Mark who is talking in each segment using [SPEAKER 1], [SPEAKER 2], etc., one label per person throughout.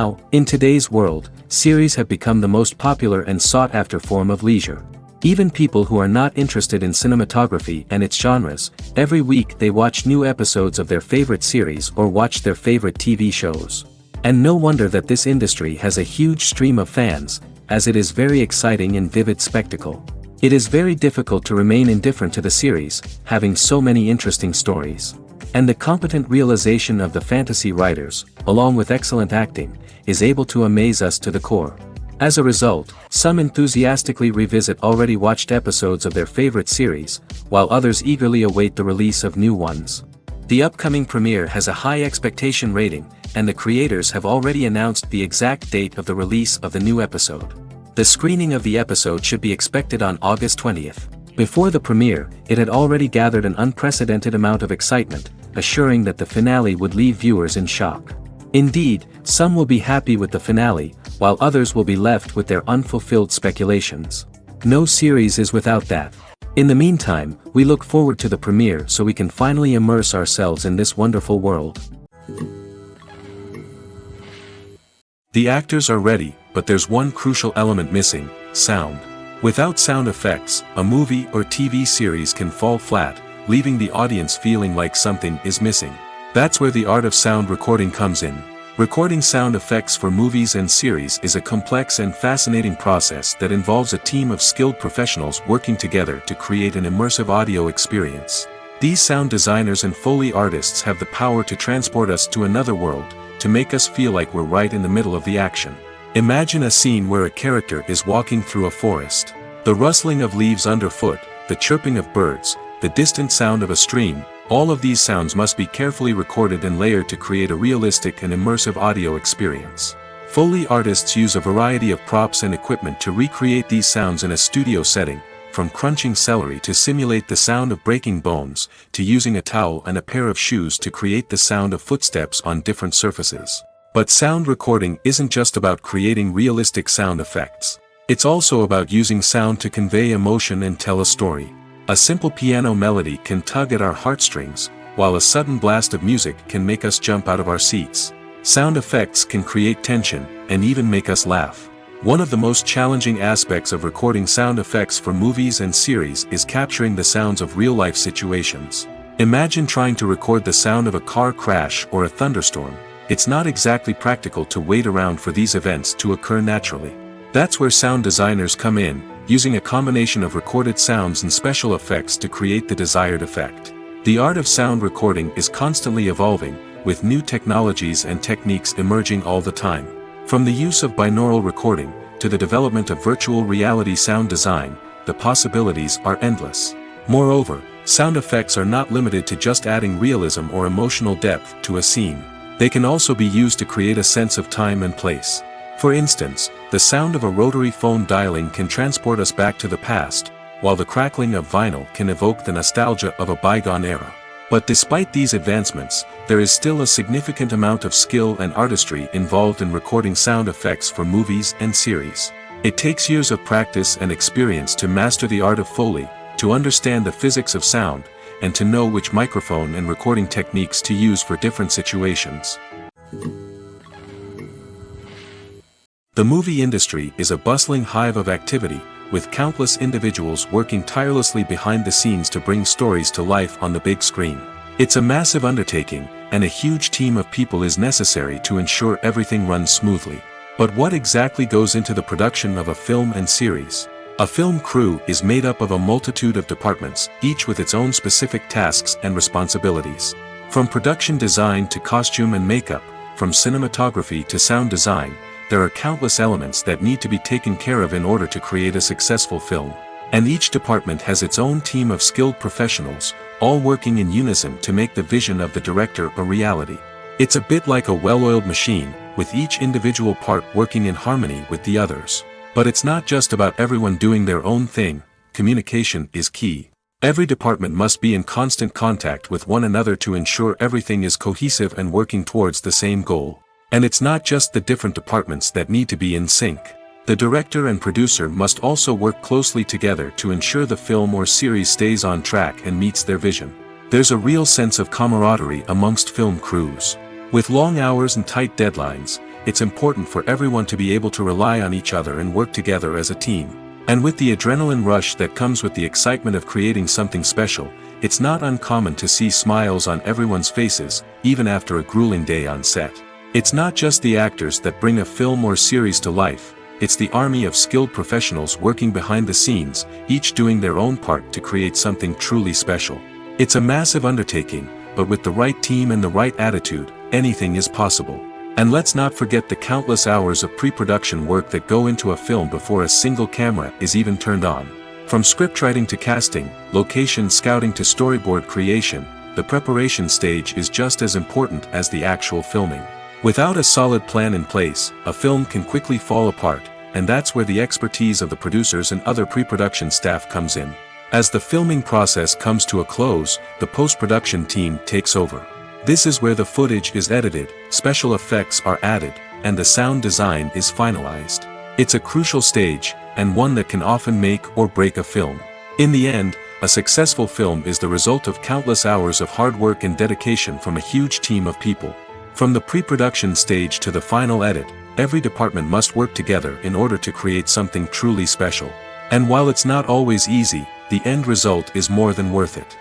[SPEAKER 1] Now, in today's world, series have become the most popular and sought-after form of leisure. Even people who are not interested in cinematography and its genres, every week they watch new episodes of their favorite series or watch their favorite TV shows. And no wonder that this industry has a huge stream of fans, as it is very exciting and vivid spectacle. It is very difficult to remain indifferent to the series, having so many interesting stories. And the competent realization of the fantasy writers, along with excellent acting, is able to amaze us to the core. As a result, some enthusiastically revisit already watched episodes of their favorite series, while others eagerly await the release of new ones. The upcoming premiere has a high expectation rating, and the creators have already announced the exact date of the release of the new episode. The screening of the episode should be expected on August 20th. Before the premiere, it had already gathered an unprecedented amount of excitement, assuring that the finale would leave viewers in shock. Indeed, some will be happy with the finale, while others will be left with their unfulfilled speculations. No series is without that. In the meantime, we look forward to the premiere so we can finally immerse ourselves in this wonderful world. The actors are ready, but there's one crucial element missing: sound. Without sound effects, a movie or TV series can fall flat, leaving the audience feeling like something is missing. That's where the art of sound recording comes in. Recording sound effects for movies and series is a complex and fascinating process that involves a team of skilled professionals working together to create an immersive audio experience. These sound designers and Foley artists have the power to transport us to another world, to make us feel like we're right in the middle of the action. Imagine a scene where a character is walking through a forest. The rustling of leaves underfoot, the chirping of birds, the distant sound of a stream, all of these sounds must be carefully recorded and layered to create a realistic and immersive audio experience. Foley artists use a variety of props and equipment to recreate these sounds in a studio setting, from crunching celery to simulate the sound of breaking bones, to using a towel and a pair of shoes to create the sound of footsteps on different surfaces. But sound recording isn't just about creating realistic sound effects. It's also about using sound to convey emotion and tell a story. A simple piano melody can tug at our heartstrings, while a sudden blast of music can make us jump out of our seats. Sound effects can create tension, and even make us laugh. One of the most challenging aspects of recording sound effects for movies and series is capturing the sounds of real-life situations. Imagine trying to record the sound of a car crash or a thunderstorm. It's not exactly practical to wait around for these events to occur naturally. That's where sound designers come in, using a combination of recorded sounds and special effects to create the desired effect. The art of sound recording is constantly evolving, with new technologies and techniques emerging all the time. From the use of binaural recording, to the development of virtual reality sound design, the possibilities are endless. Moreover, sound effects are not limited to just adding realism or emotional depth to a scene. They can also be used to create a sense of time and place. For instance, the sound of a rotary phone dialing can transport us back to the past, while the crackling of vinyl can evoke the nostalgia of a bygone era. But despite these advancements, there is still a significant amount of skill and artistry involved in recording sound effects for movies and series. It takes years of practice and experience to master the art of Foley, to understand the physics of sound, and to know which microphone and recording techniques to use for different situations. The movie industry is a bustling hive of activity, with countless individuals working tirelessly behind the scenes to bring stories to life on the big screen. It's a massive undertaking, and a huge team of people is necessary to ensure everything runs smoothly. But what exactly goes into the production of a film and series? A film crew is made up of a multitude of departments, each with its own specific tasks and responsibilities. From production design to costume and makeup, from cinematography to sound design, there are countless elements that need to be taken care of in order to create a successful film. And each department has its own team of skilled professionals, all working in unison to make the vision of the director a reality. It's a bit like a well-oiled machine, with each individual part working in harmony with the others. But it's not just about everyone doing their own thing. Communication is key. Every department must be in constant contact with one another to ensure everything is cohesive and working towards the same goal. And it's not just the different departments that need to be in sync. The director and producer must also work closely together to ensure the film or series stays on track and meets their vision. There's a real sense of camaraderie amongst film crews. With long hours and tight deadlines, it's important for everyone to be able to rely on each other and work together as a team. And with the adrenaline rush that comes with the excitement of creating something special, it's not uncommon to see smiles on everyone's faces, even after a grueling day on set. It's not just the actors that bring a film or series to life, it's the army of skilled professionals working behind the scenes, each doing their own part to create something truly special. It's a massive undertaking, but with the right team and the right attitude, anything is possible. And let's not forget the countless hours of pre-production work that go into a film before a single camera is even turned on. From scriptwriting to casting, location scouting to storyboard creation, the preparation stage is just as important as the actual filming. Without a solid plan in place, a film can quickly fall apart, and that's where the expertise of the producers and other pre-production staff comes in. As the filming process comes to a close, the post-production team takes over. This is where the footage is edited, special effects are added, and the sound design is finalized. It's a crucial stage, and one that can often make or break a film. In the end, a successful film is the result of countless hours of hard work and dedication from a huge team of people. From the pre-production stage to the final edit, every department must work together in order to create something truly special. And while it's not always easy, the end result is more than worth it.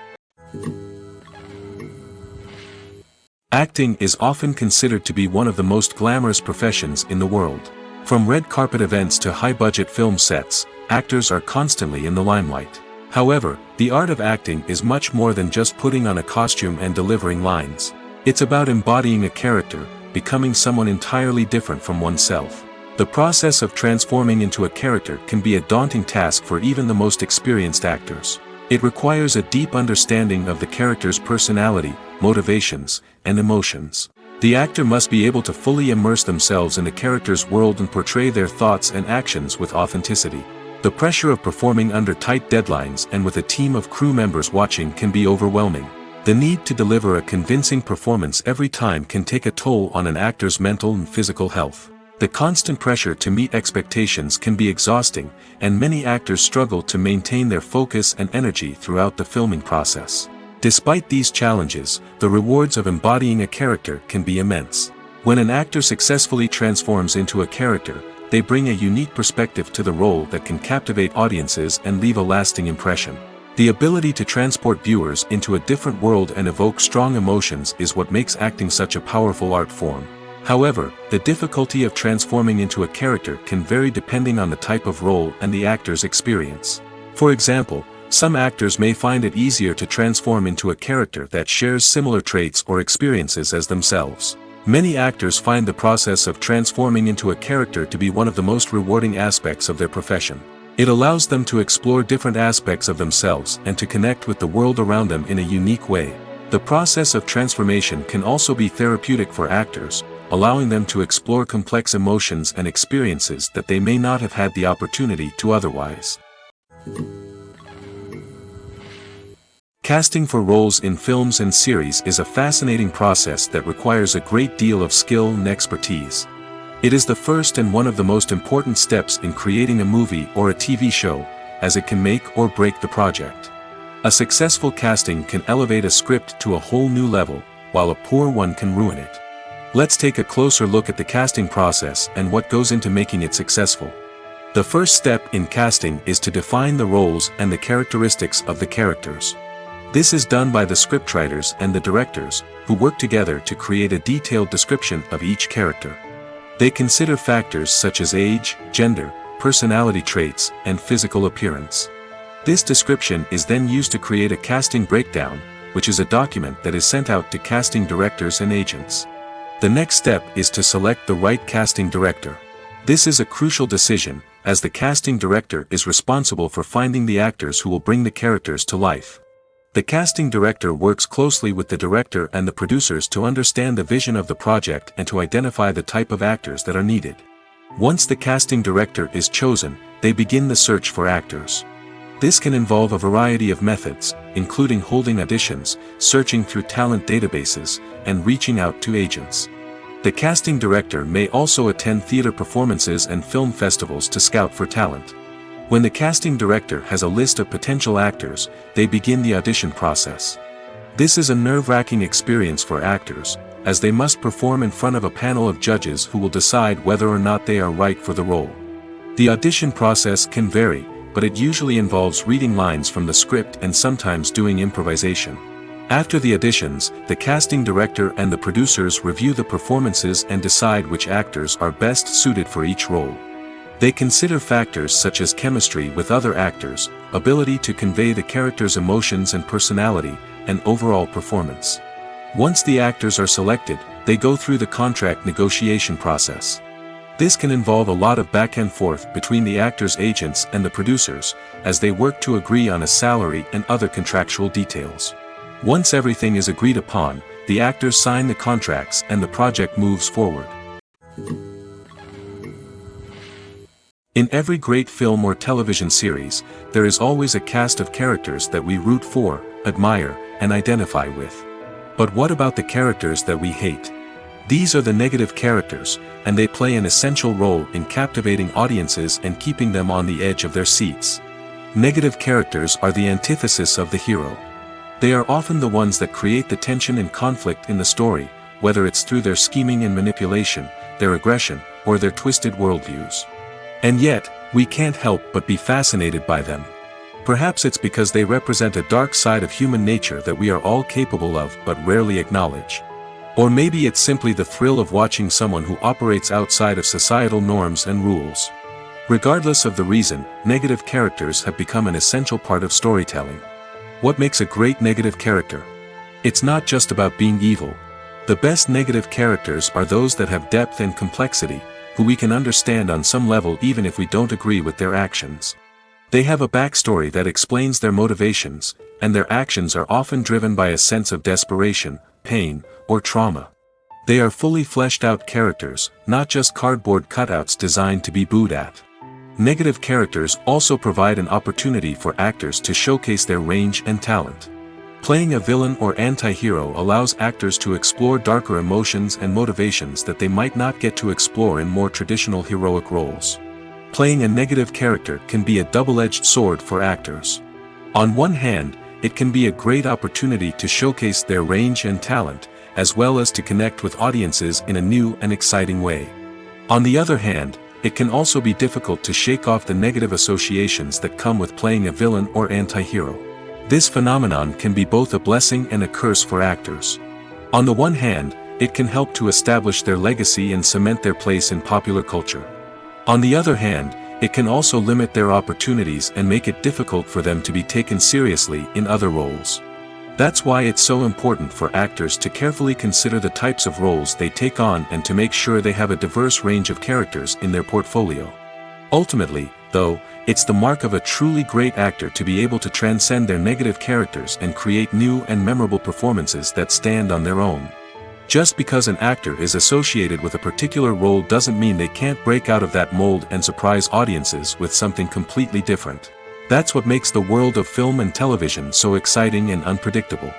[SPEAKER 1] Acting is often considered to be one of the most glamorous professions in the world. From red carpet events to high-budget film sets, actors are constantly in the limelight. However, the art of acting is much more than just putting on a costume and delivering lines. It's about embodying a character, becoming someone entirely different from oneself. The process of transforming into a character can be a daunting task for even the most experienced actors. It requires a deep understanding of the character's personality, motivations, and emotions. The actor must be able to fully immerse themselves in the character's world and portray their thoughts and actions with authenticity. The pressure of performing under tight deadlines and with a team of crew members watching can be overwhelming. The need to deliver a convincing performance every time can take a toll on an actor's mental and physical health. The constant pressure to meet expectations can be exhausting, and many actors struggle to maintain their focus and energy throughout the filming process. Despite these challenges, the rewards of embodying a character can be immense. When an actor successfully transforms into a character, they bring a unique perspective to the role that can captivate audiences and leave a lasting impression. The ability to transport viewers into a different world and evoke strong emotions is what makes acting such a powerful art form. However, the difficulty of transforming into a character can vary depending on the type of role and the actor's experience. For example, some actors may find it easier to transform into a character that shares similar traits or experiences as themselves. Many actors find the process of transforming into a character to be one of the most rewarding aspects of their profession. It allows them to explore different aspects of themselves and to connect with the world around them in a unique way. The process of transformation can also be therapeutic for actors, allowing them to explore complex emotions and experiences that they may not have had the opportunity to otherwise. Casting for roles in films and series is a fascinating process that requires a great deal of skill and expertise. It is the first and one of the most important steps in creating a movie or a TV show, as it can make or break the project. A successful casting can elevate a script to a whole new level, while a poor one can ruin it. Let's take a closer look at the casting process and what goes into making it successful. The first step in casting is to define the roles and the characteristics of the characters. This is done by the scriptwriters and the directors, who work together to create a detailed description of each character. They consider factors such as age, gender, personality traits, and physical appearance. This description is then used to create a casting breakdown, which is a document that is sent out to casting directors and agents. The next step is to select the right casting director. This is a crucial decision, as the casting director is responsible for finding the actors who will bring the characters to life. The casting director works closely with the director and the producers to understand the vision of the project and to identify the type of actors that are needed. Once the casting director is chosen, they begin the search for actors. This can involve a variety of methods, including holding auditions, searching through talent databases, and reaching out to agents. The casting director may also attend theater performances and film festivals to scout for talent. When the casting director has a list of potential actors, they begin the audition process. This is a nerve-wracking experience for actors, as they must perform in front of a panel of judges who will decide whether or not they are right for the role. The audition process can vary, but it usually involves reading lines from the script and sometimes doing improvisation. After the auditions, the casting director and the producers review the performances and decide which actors are best suited for each role. They consider factors such as chemistry with other actors, ability to convey the character's emotions and personality, and overall performance. Once the actors are selected, they go through the contract negotiation process. This can involve a lot of back and forth between the actors' agents and the producers, as they work to agree on a salary and other contractual details. Once everything is agreed upon, the actors sign the contracts and the project moves forward. In every great film or television series, there is always a cast of characters that we root for, admire, and identify with. But what about the characters that we hate? These are the negative characters, and they play an essential role in captivating audiences and keeping them on the edge of their seats. Negative characters are the antithesis of the hero. They are often the ones that create the tension and conflict in the story, whether it's through their scheming and manipulation, their aggression, or their twisted worldviews. And yet, we can't help but be fascinated by them. Perhaps it's because they represent a dark side of human nature that we are all capable of but rarely acknowledge. Or maybe it's simply the thrill of watching someone who operates outside of societal norms and rules. Regardless of the reason, negative characters have become an essential part of storytelling. What makes a great negative character? It's not just about being evil. The best negative characters are those that have depth and complexity, who we can understand on some level even if we don't agree with their actions. They have a backstory that explains their motivations, and their actions are often driven by a sense of desperation, pain, or trauma. They are fully fleshed out characters, not just cardboard cutouts designed to be booed at. Negative characters also provide an opportunity for actors to showcase their range and talent. Playing a villain or anti-hero allows actors to explore darker emotions and motivations that they might not get to explore in more traditional heroic roles. Playing a negative character can be a double-edged sword for actors. On one hand, it can be a great opportunity to showcase their range and talent, as well as to connect with audiences in a new and exciting way. On the other hand, it can also be difficult to shake off the negative associations that come with playing a villain or anti-hero. This phenomenon can be both a blessing and a curse for actors. On the one hand, it can help to establish their legacy and cement their place in popular culture. On the other hand, it can also limit their opportunities and make it difficult for them to be taken seriously in other roles. That's why it's so important for actors to carefully consider the types of roles they take on and to make sure they have a diverse range of characters in their portfolio. Ultimately, though, it's the mark of a truly great actor to be able to transcend their negative characters and create new and memorable performances that stand on their own. Just because an actor is associated with a particular role doesn't mean they can't break out of that mold and surprise audiences with something completely different. That's what makes the world of film and television so exciting and unpredictable.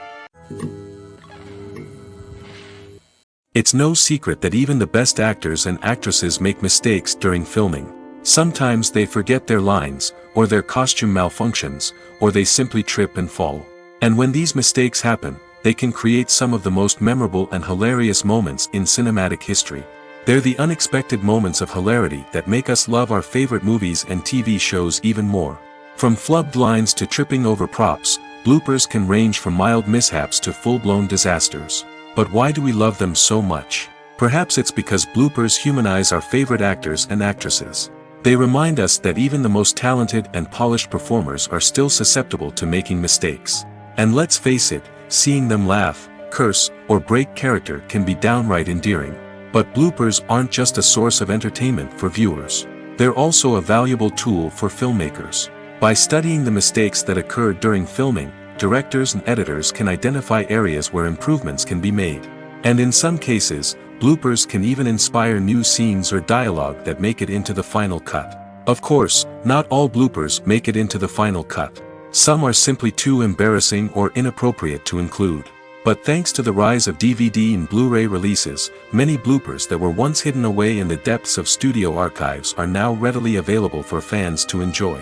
[SPEAKER 1] It's no secret that even the best actors and actresses make mistakes during filming. Sometimes they forget their lines, or their costume malfunctions, or they simply trip and fall. And when these mistakes happen, they can create some of the most memorable and hilarious moments in cinematic history. They're the unexpected moments of hilarity that make us love our favorite movies and TV shows even more. From flubbed lines to tripping over props, bloopers can range from mild mishaps to full-blown disasters. But why do we love them so much? Perhaps it's because bloopers humanize our favorite actors and actresses. They remind us that even the most talented and polished performers are still susceptible to making mistakes. And let's face it, seeing them laugh, curse, or break character can be downright endearing. But bloopers aren't just a source of entertainment for viewers. They're also a valuable tool for filmmakers. By studying the mistakes that occurred during filming, directors and editors can identify areas where improvements can be made. And in some cases, bloopers can even inspire new scenes or dialogue that make it into the final cut. Of course, not all bloopers make it into the final cut. Some are simply too embarrassing or inappropriate to include. But thanks to the rise of DVD and Blu-ray releases, many bloopers that were once hidden away in the depths of studio archives are now readily available for fans to enjoy.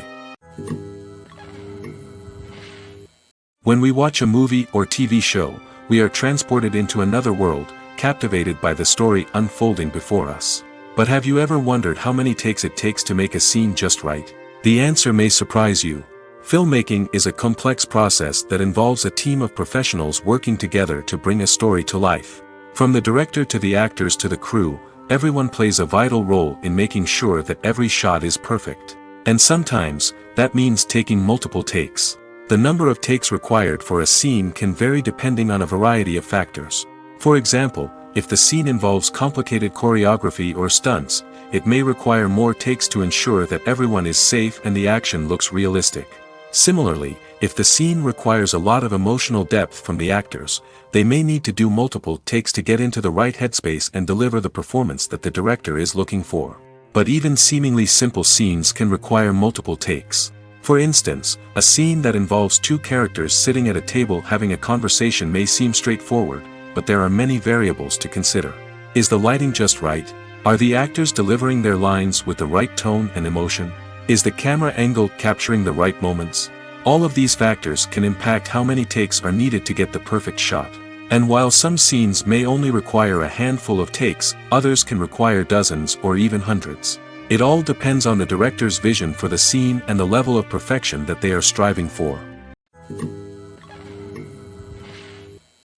[SPEAKER 1] When we watch a movie or TV show, we are transported into another world, captivated by the story unfolding before us. But have you ever wondered how many takes it takes to make a scene just right? The answer may surprise you. Filmmaking is a complex process that involves a team of professionals working together to bring a story to life. From the director to the actors to the crew, everyone plays a vital role in making sure that every shot is perfect. And sometimes, that means taking multiple takes. The number of takes required for a scene can vary depending on a variety of factors. For example, if the scene involves complicated choreography or stunts, it may require more takes to ensure that everyone is safe and the action looks realistic. Similarly, if the scene requires a lot of emotional depth from the actors, they may need to do multiple takes to get into the right headspace and deliver the performance that the director is looking for. But even seemingly simple scenes can require multiple takes. For instance, a scene that involves two characters sitting at a table having a conversation may seem straightforward, but there are many variables to consider. Is the lighting just right? Are the actors delivering their lines with the right tone and emotion? Is the camera angle capturing the right moments? All of these factors can impact how many takes are needed to get the perfect shot. And while some scenes may only require a handful of takes, others can require dozens or even hundreds. It all depends on the director's vision for the scene and the level of perfection that they are striving for.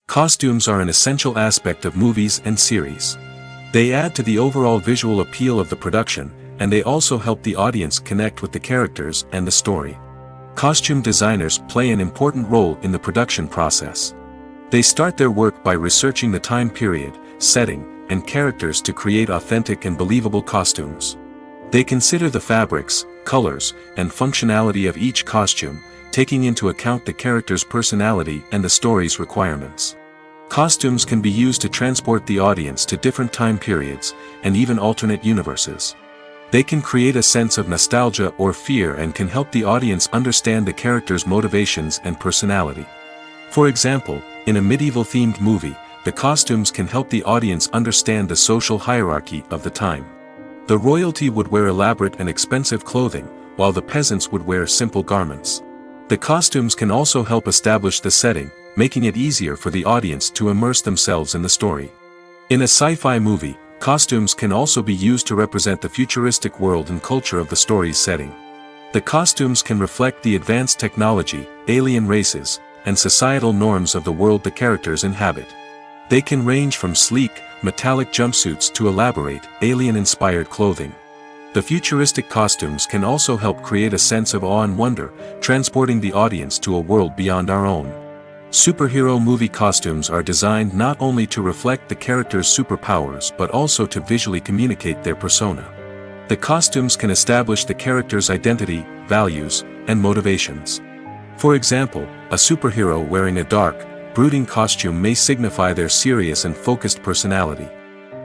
[SPEAKER 1] Costumes are an essential aspect of movies and series. They add to the overall visual appeal of the production, and they also help the audience connect with the characters and the story. Costume designers play an important role in the production process. They start their work by researching the time period, setting, and characters to create authentic and believable costumes. They consider the fabrics, colors, and functionality of each costume, taking into account the character's personality and the story's requirements. Costumes can be used to transport the audience to different time periods, and even alternate universes. They can create a sense of nostalgia or fear and can help the audience understand the character's motivations and personality. For example, in a medieval-themed movie, the costumes can help the audience understand the social hierarchy of the time. The royalty would wear elaborate and expensive clothing, while the peasants would wear simple garments. The costumes can also help establish the setting, making it easier for the audience to immerse themselves in the story. In a sci-fi movie, costumes can also be used to represent the futuristic world and culture of the story's setting. The costumes can reflect the advanced technology, alien races, and societal norms of the world the characters inhabit. They can range from sleek, metallic jumpsuits to elaborate, alien-inspired clothing. The futuristic costumes can also help create a sense of awe and wonder, transporting the audience to a world beyond our own. Superhero movie costumes are designed not only to reflect the character's superpowers but also to visually communicate their persona. The costumes can establish the character's identity, values, and motivations. For example, a superhero wearing a dark, brooding costume may signify their serious and focused personality.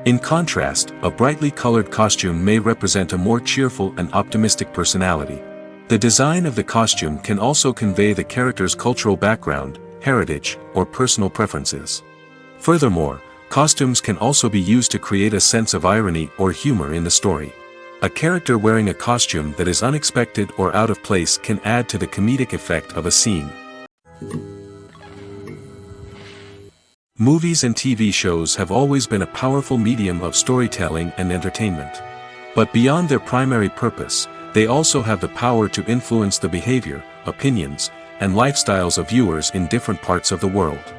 [SPEAKER 1] In contrast, a brightly colored costume may represent a more cheerful and optimistic personality. The design of the costume can also convey the character's cultural background, heritage, or personal preferences. Furthermore, costumes can also be used to create a sense of irony or humor in the story. A character wearing a costume that is unexpected or out of place can add to the comedic effect of a scene. Movies and TV shows have always been a powerful medium of storytelling and entertainment. But beyond their primary purpose, they also have the power to influence the behavior, opinions, and lifestyles of viewers in different parts of the world.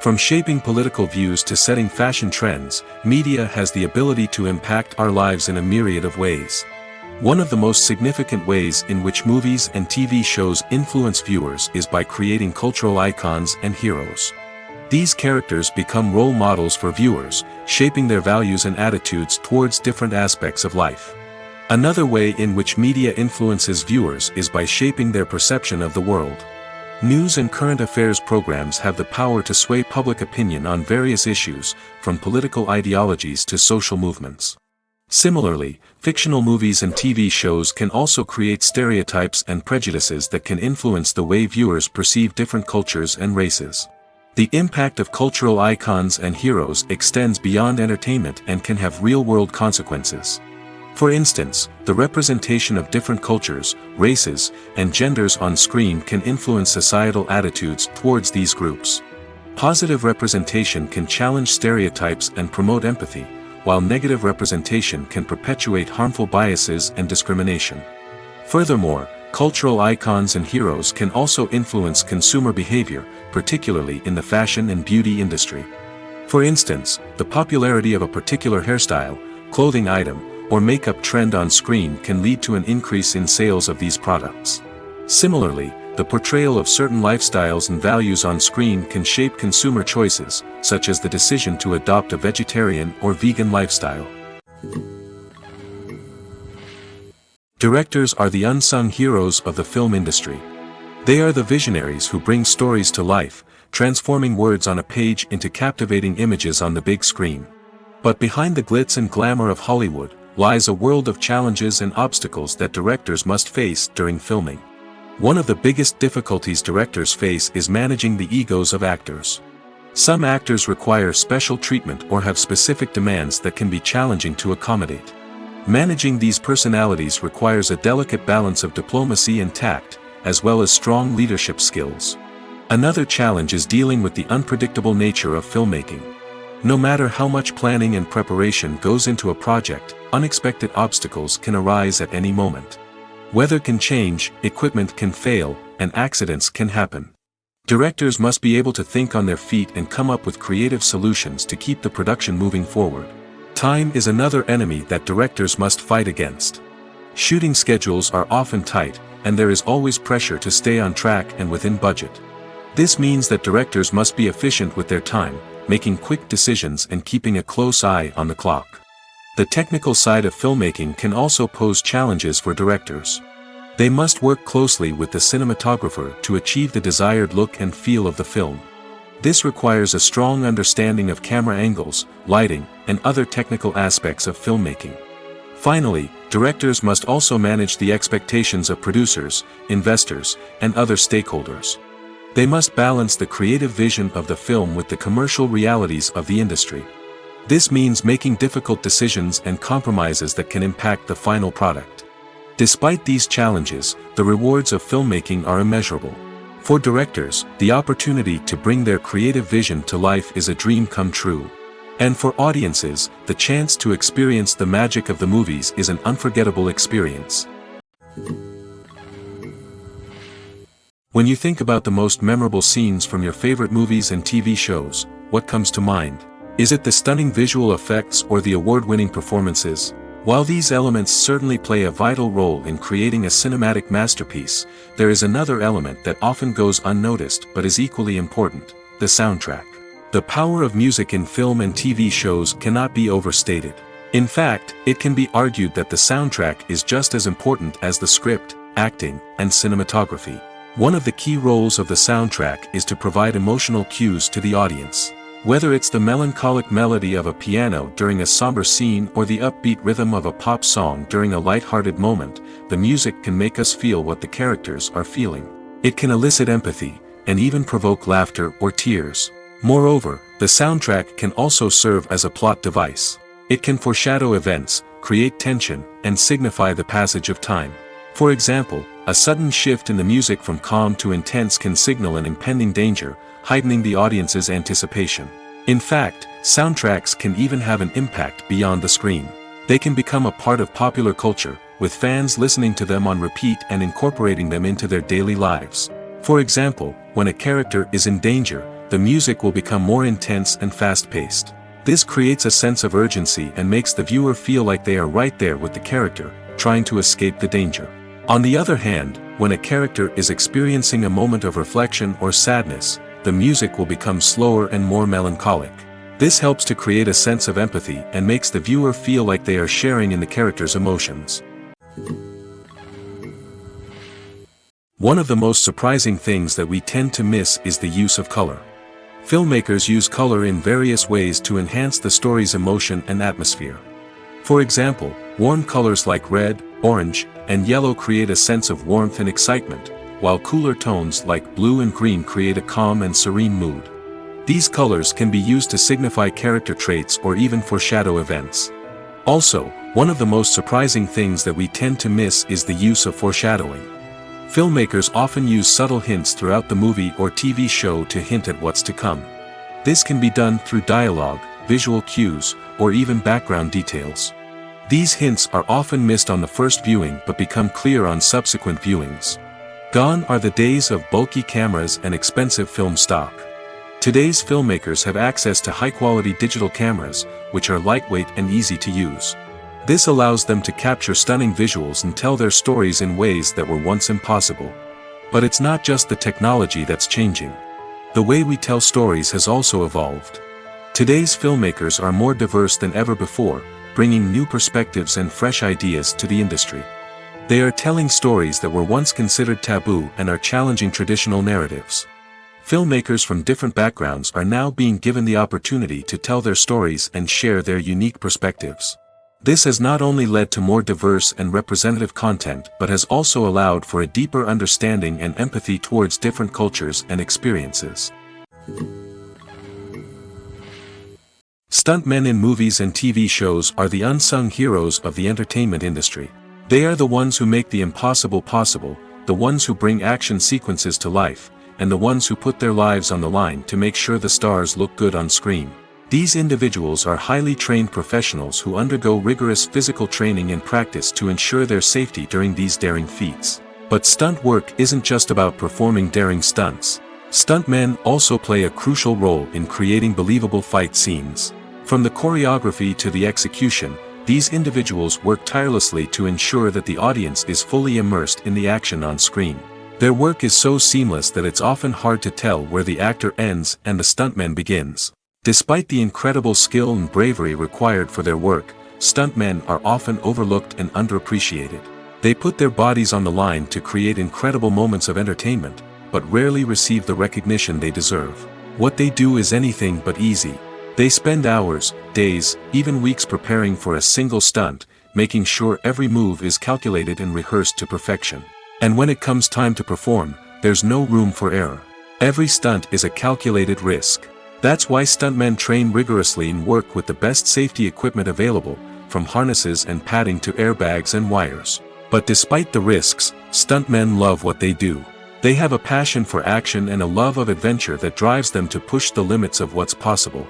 [SPEAKER 1] From shaping political views to setting fashion trends, media has the ability to impact our lives in a myriad of ways. One of the most significant ways in which movies and TV shows influence viewers is by creating cultural icons and heroes. These characters become role models for viewers, shaping their values and attitudes towards different aspects of life. Another way in which media influences viewers is by shaping their perception of the world. News and current affairs programs have the power to sway public opinion on various issues, from political ideologies to social movements. Similarly, fictional movies and TV shows can also create stereotypes and prejudices that can influence the way viewers perceive different cultures and races. The impact of cultural icons and heroes extends beyond entertainment and can have real-world consequences. For instance, the representation of different cultures, races, and genders on screen can influence societal attitudes towards these groups. Positive representation can challenge stereotypes and promote empathy, while negative representation can perpetuate harmful biases and discrimination. Furthermore, cultural icons and heroes can also influence consumer behavior, particularly in the fashion and beauty industry. For instance, the popularity of a particular hairstyle, clothing item, or makeup trend on screen can lead to an increase in sales of these products. Similarly, the portrayal of certain lifestyles and values on screen can shape consumer choices, such as the decision to adopt a vegetarian or vegan lifestyle. Directors are the unsung heroes of the film industry. They are the visionaries who bring stories to life, transforming words on a page into captivating images on the big screen. But behind the glitz and glamour of Hollywood lies a world of challenges and obstacles that directors must face during filming. One of the biggest difficulties directors face is managing the egos of actors. Some actors require special treatment or have specific demands that can be challenging to accommodate. Managing these personalities requires a delicate balance of diplomacy and tact, as well as strong leadership skills. Another challenge is dealing with the unpredictable nature of filmmaking. No matter how much planning and preparation goes into a project, unexpected obstacles can arise at any moment. Weather can change, equipment can fail, and accidents can happen. Directors must be able to think on their feet and come up with creative solutions to keep the production moving forward. Time is another enemy that directors must fight against. Shooting schedules are often tight, and there is always pressure to stay on track and within budget. This means that directors must be efficient with their time, making quick decisions and keeping a close eye on the clock. The technical side of filmmaking can also pose challenges for directors. They must work closely with the cinematographer to achieve the desired look and feel of the film. This requires a strong understanding of camera angles, lighting, and other technical aspects of filmmaking. Finally, directors must also manage the expectations of producers, investors, and other stakeholders. They must balance the creative vision of the film with the commercial realities of the industry. This means making difficult decisions and compromises that can impact the final product. Despite these challenges, the rewards of filmmaking are immeasurable. For directors, the opportunity to bring their creative vision to life is a dream come true. And for audiences, the chance to experience the magic of the movies is an unforgettable experience. When you think about the most memorable scenes from your favorite movies and TV shows, what comes to mind? Is it the stunning visual effects or the award-winning performances? While these elements certainly play a vital role in creating a cinematic masterpiece, there is another element that often goes unnoticed but is equally important: the soundtrack. The power of music in film and TV shows cannot be overstated. In fact, it can be argued that the soundtrack is just as important as the script, acting, and cinematography. One of the key roles of the soundtrack is to provide emotional cues to the audience. Whether it's the melancholic melody of a piano during a somber scene or the upbeat rhythm of a pop song during a light-hearted moment, the music can make us feel what the characters are feeling. It can elicit empathy, and even provoke laughter or tears. Moreover, the soundtrack can also serve as a plot device. It can foreshadow events, create tension, and signify the passage of time. For example, a sudden shift in the music from calm to intense can signal an impending danger, heightening the audience's anticipation. In fact, soundtracks can even have an impact beyond the screen. They can become a part of popular culture, with fans listening to them on repeat and incorporating them into their daily lives. For example, when a character is in danger, the music will become more intense and fast-paced. This creates a sense of urgency and makes the viewer feel like they are right there with the character, trying to escape the danger. On the other hand, when a character is experiencing a moment of reflection or sadness, the music will become slower and more melancholic. This helps to create a sense of empathy and makes the viewer feel like they are sharing in the character's emotions. One of the most surprising things that we tend to miss is the use of color. Filmmakers use color in various ways to enhance the story's emotion and atmosphere. For example, warm colors like red, orange, and yellow create a sense of warmth and excitement, while cooler tones like blue and green create a calm and serene mood. These colors can be used to signify character traits or even foreshadow events. Also, one of the most surprising things that we tend to miss is the use of foreshadowing. Filmmakers often use subtle hints throughout the movie or TV show to hint at what's to come. This can be done through dialogue, visual cues, or even background details. These hints are often missed on the first viewing but become clear on subsequent viewings. Gone are the days of bulky cameras and expensive film stock. Today's filmmakers have access to high-quality digital cameras, which are lightweight and easy to use. This allows them to capture stunning visuals and tell their stories in ways that were once impossible. But it's not just the technology that's changing. The way we tell stories has also evolved. Today's filmmakers are more diverse than ever before, bringing new perspectives and fresh ideas to the industry. They are telling stories that were once considered taboo and are challenging traditional narratives. Filmmakers from different backgrounds are now being given the opportunity to tell their stories and share their unique perspectives. This has not only led to more diverse and representative content but has also allowed for a deeper understanding and empathy towards different cultures and experiences. Stuntmen in movies and TV shows are the unsung heroes of the entertainment industry. They are the ones who make the impossible possible, the ones who bring action sequences to life, and the ones who put their lives on the line to make sure the stars look good on screen. These individuals are highly trained professionals who undergo rigorous physical training and practice to ensure their safety during these daring feats. But stunt work isn't just about performing daring stunts. Stuntmen also play a crucial role in creating believable fight scenes. From the choreography to the execution, these individuals work tirelessly to ensure that the audience is fully immersed in the action on screen. Their work is so seamless that it's often hard to tell where the actor ends and the stuntman begins. Despite the incredible skill and bravery required for their work, stuntmen are often overlooked and underappreciated. They put their bodies on the line to create incredible moments of entertainment, but rarely receive the recognition they deserve. What they do is anything but easy. They spend hours, days, even weeks preparing for a single stunt, making sure every move is calculated and rehearsed to perfection. And when it comes time to perform, there's no room for error. Every stunt is a calculated risk. That's why stuntmen train rigorously and work with the best safety equipment available, from harnesses and padding to airbags and wires. But despite the risks, stuntmen love what they do. They have a passion for action and a love of adventure that drives them to push the limits of what's possible.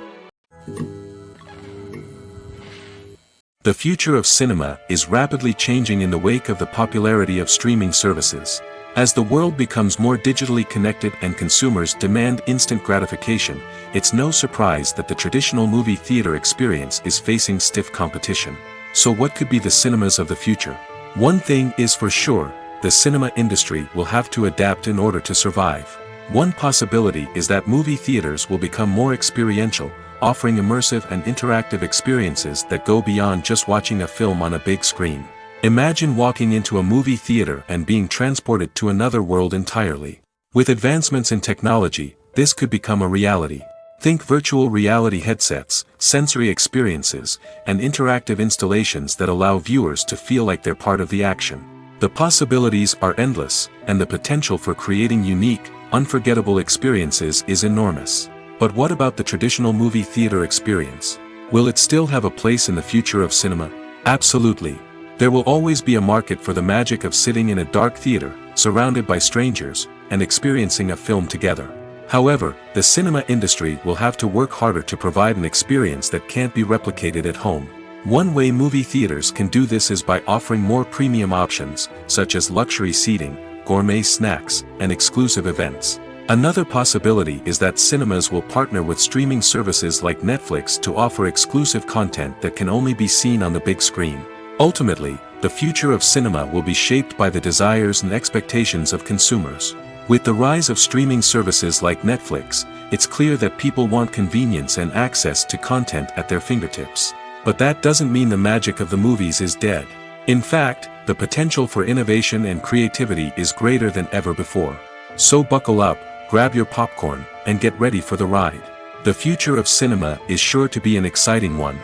[SPEAKER 1] The future of cinema is rapidly changing in the wake of the popularity of streaming services. As the world becomes more digitally connected and consumers demand instant gratification, it's no surprise that the traditional movie theater experience is facing stiff competition. So what could be the cinemas of the future? One thing is for sure, the cinema industry will have to adapt in order to survive. One possibility is that movie theaters will become more experiential, offering immersive and interactive experiences that go beyond just watching a film on a big screen. Imagine walking into a movie theater and being transported to another world entirely. With advancements in technology, this could become a reality. Think virtual reality headsets, sensory experiences, and interactive installations that allow viewers to feel like they're part of the action. The possibilities are endless, and the potential for creating unique, unforgettable experiences is enormous. But what about the traditional movie theater experience? Will it still have a place in the future of cinema? Absolutely. There will always be a market for the magic of sitting in a dark theater, surrounded by strangers, and experiencing a film together. However, the cinema industry will have to work harder to provide an experience that can't be replicated at home. One way movie theaters can do this is by offering more premium options, such as luxury seating, gourmet snacks, and exclusive events. Another possibility is that cinemas will partner with streaming services like Netflix to offer exclusive content that can only be seen on the big screen. Ultimately, the future of cinema will be shaped by the desires and expectations of consumers. With the rise of streaming services like Netflix, it's clear that people want convenience and access to content at their fingertips. But that doesn't mean the magic of the movies is dead. In fact, the potential for innovation and creativity is greater than ever before. So buckle up, grab your popcorn, and get ready for the ride. The future of cinema is sure to be an exciting one.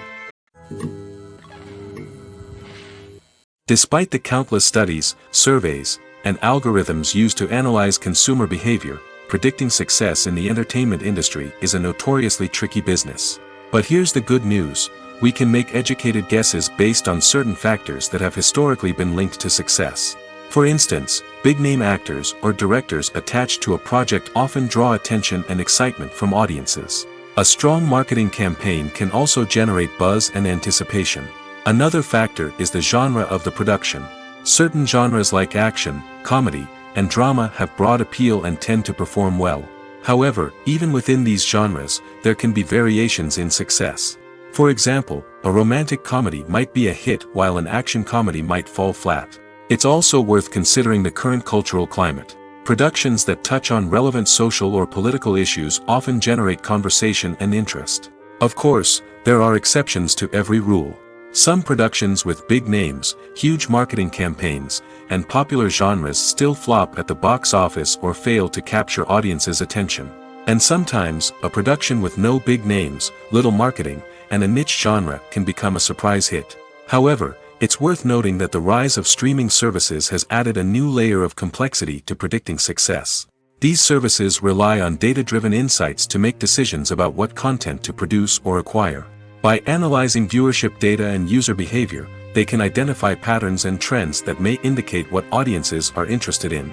[SPEAKER 1] Despite the countless studies, surveys, and algorithms used to analyze consumer behavior, predicting success in the entertainment industry is a notoriously tricky business. But here's the good news: we can make educated guesses based on certain factors that have historically been linked to success. For instance, big-name actors or directors attached to a project often draw attention and excitement from audiences. A strong marketing campaign can also generate buzz and anticipation. Another factor is the genre of the production. Certain genres like action, comedy, and drama have broad appeal and tend to perform well. However, even within these genres, there can be variations in success. For example, a romantic comedy might be a hit while an action comedy might fall flat. It's also worth considering the current cultural climate. Productions that touch on relevant social or political issues often generate conversation and interest. Of course, there are exceptions to every rule. Some productions with big names, huge marketing campaigns, and popular genres still flop at the box office or fail to capture audiences' attention. And sometimes, a production with no big names, little marketing, and a niche genre can become a surprise hit. However, it's worth noting that the rise of streaming services has added a new layer of complexity to predicting success. These services rely on data-driven insights to make decisions about what content to produce or acquire. By analyzing viewership data and user behavior, they can identify patterns and trends that may indicate what audiences are interested in.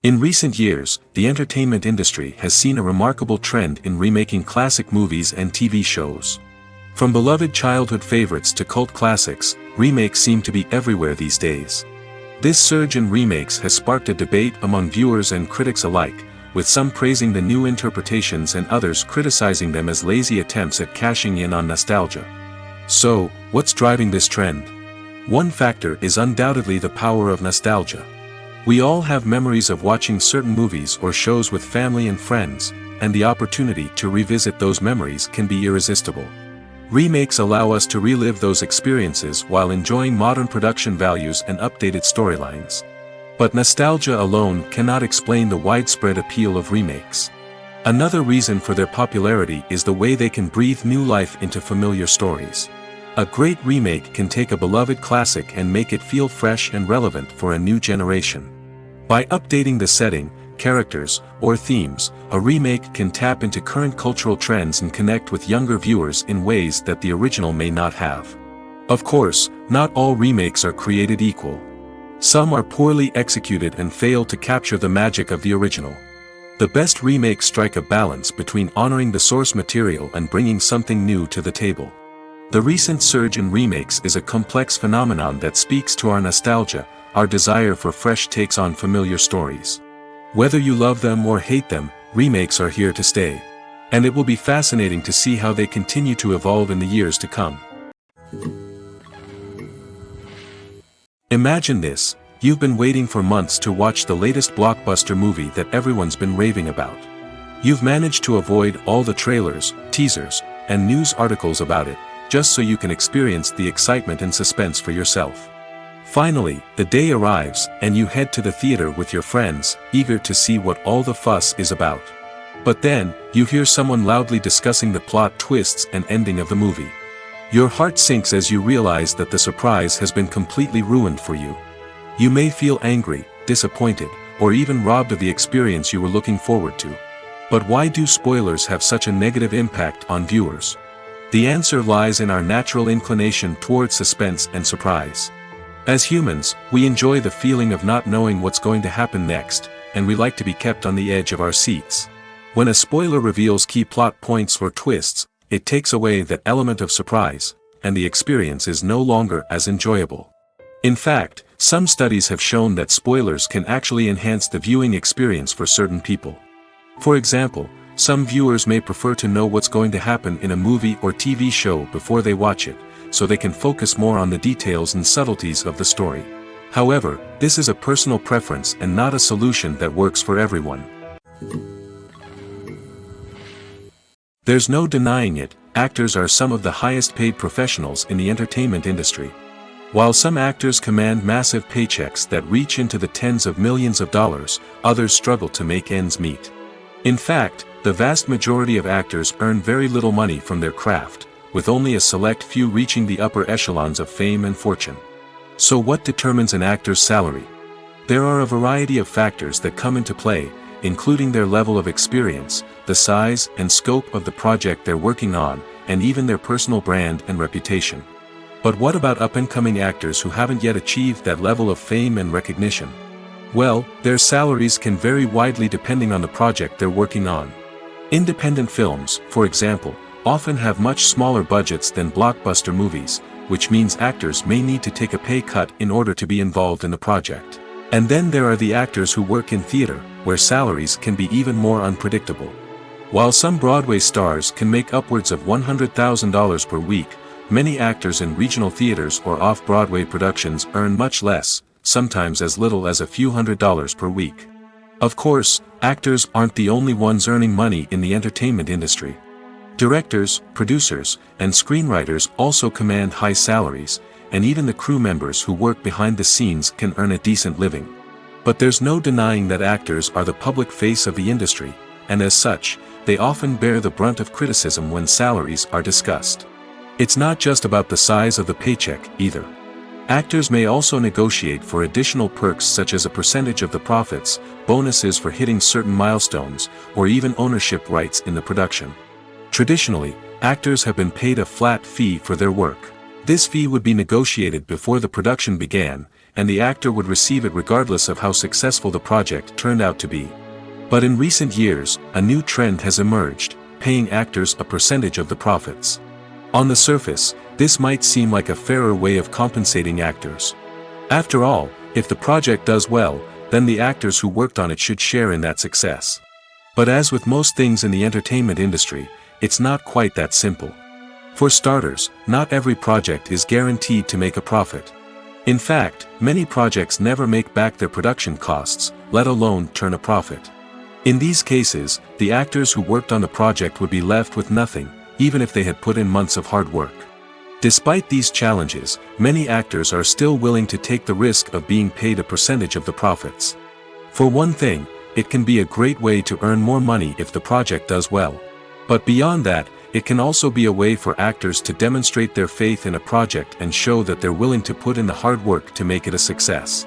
[SPEAKER 1] In recent years, the entertainment industry has seen a remarkable trend in remaking classic movies and TV shows. From beloved childhood favorites to cult classics, remakes seem to be everywhere these days. This surge in remakes has sparked a debate among viewers and critics alike, with some praising the new interpretations and others criticizing them as lazy attempts at cashing in on nostalgia. So, what's driving this trend? One factor is undoubtedly the power of nostalgia. We all have memories of watching certain movies or shows with family and friends, and the opportunity to revisit those memories can be irresistible. Remakes allow us to relive those experiences while enjoying modern production values and updated storylines. But nostalgia alone cannot explain the widespread appeal of remakes. Another reason for their popularity is the way they can breathe new life into familiar stories. A great remake can take a beloved classic and make it feel fresh and relevant for a new generation. By updating the setting, characters, or themes, a remake can tap into current cultural trends and connect with younger viewers in ways that the original may not have. Of course, not all remakes are created equal. Some are poorly executed and fail to capture the magic of the original. The best remakes strike a balance between honoring the source material and bringing something new to the table. The recent surge in remakes is a complex phenomenon that speaks to our nostalgia, our desire for fresh takes on familiar stories. Whether you love them or hate them, remakes are here to stay. And it will be fascinating to see how they continue to evolve in the years to come. Imagine this: you've been waiting for months to watch the latest blockbuster movie that everyone's been raving about. You've managed to avoid all the trailers, teasers, and news articles about it, just so you can experience the excitement and suspense for yourself. Finally, the day arrives, and you head to the theater with your friends, eager to see what all the fuss is about. But then, you hear someone loudly discussing the plot twists and ending of the movie. Your heart sinks as you realize that the surprise has been completely ruined for you. You may feel angry, disappointed, or even robbed of the experience you were looking forward to. But why do spoilers have such a negative impact on viewers? The answer lies in our natural inclination toward suspense and surprise. As humans, we enjoy the feeling of not knowing what's going to happen next, and we like to be kept on the edge of our seats. When a spoiler reveals key plot points or twists, it takes away that element of surprise, and the experience is no longer as enjoyable. In fact, some studies have shown that spoilers can actually enhance the viewing experience for certain people. For example, some viewers may prefer to know what's going to happen in a movie or TV show before they watch it, so they can focus more on the details and subtleties of the story. However, this is a personal preference and not a solution that works for everyone. There's no denying it, actors are some of the highest paid professionals in the entertainment industry. While some actors command massive paychecks that reach into the tens of millions of dollars, others struggle to make ends meet. In fact, the vast majority of actors earn very little money from their craft, with only a select few reaching the upper echelons of fame and fortune. So what determines an actor's salary? There are a variety of factors that come into play, including their level of experience, the size and scope of the project they're working on, and even their personal brand and reputation. But what about up-and-coming actors who haven't yet achieved that level of fame and recognition? Well, their salaries can vary widely depending on the project they're working on. Independent films, for example, often have much smaller budgets than blockbuster movies, which means actors may need to take a pay cut in order to be involved in the project. And then there are the actors who work in theater, where salaries can be even more unpredictable. While some Broadway stars can make upwards of $100,000 per week, many actors in regional theaters or off-Broadway productions earn much less, sometimes as little as a few $100s per week. Of course, actors aren't the only ones earning money in the entertainment industry. Directors, producers, and screenwriters also command high salaries, and even the crew members who work behind the scenes can earn a decent living. But there's no denying that actors are the public face of the industry, and as such, they often bear the brunt of criticism when salaries are discussed. It's not just about the size of the paycheck, either. Actors may also negotiate for additional perks such as a percentage of the profits, bonuses for hitting certain milestones, or even ownership rights in the production. Traditionally, actors have been paid a flat fee for their work. This fee would be negotiated before the production began, and the actor would receive it regardless of how successful the project turned out to be. But in recent years, a new trend has emerged, paying actors a percentage of the profits. On the surface, this might seem like a fairer way of compensating actors. After all, if the project does well, then the actors who worked on it should share in that success. But as with most things in the entertainment industry, it's not quite that simple. For starters, not every project is guaranteed to make a profit. In fact, many projects never make back their production costs, let alone turn a profit. In these cases, the actors who worked on the project would be left with nothing, even if they had put in months of hard work. Despite these challenges, many actors are still willing to take the risk of being paid a percentage of the profits. For one thing, it can be a great way to earn more money if the project does well. But beyond that, it can also be a way for actors to demonstrate their faith in a project and show that they're willing to put in the hard work to make it a success.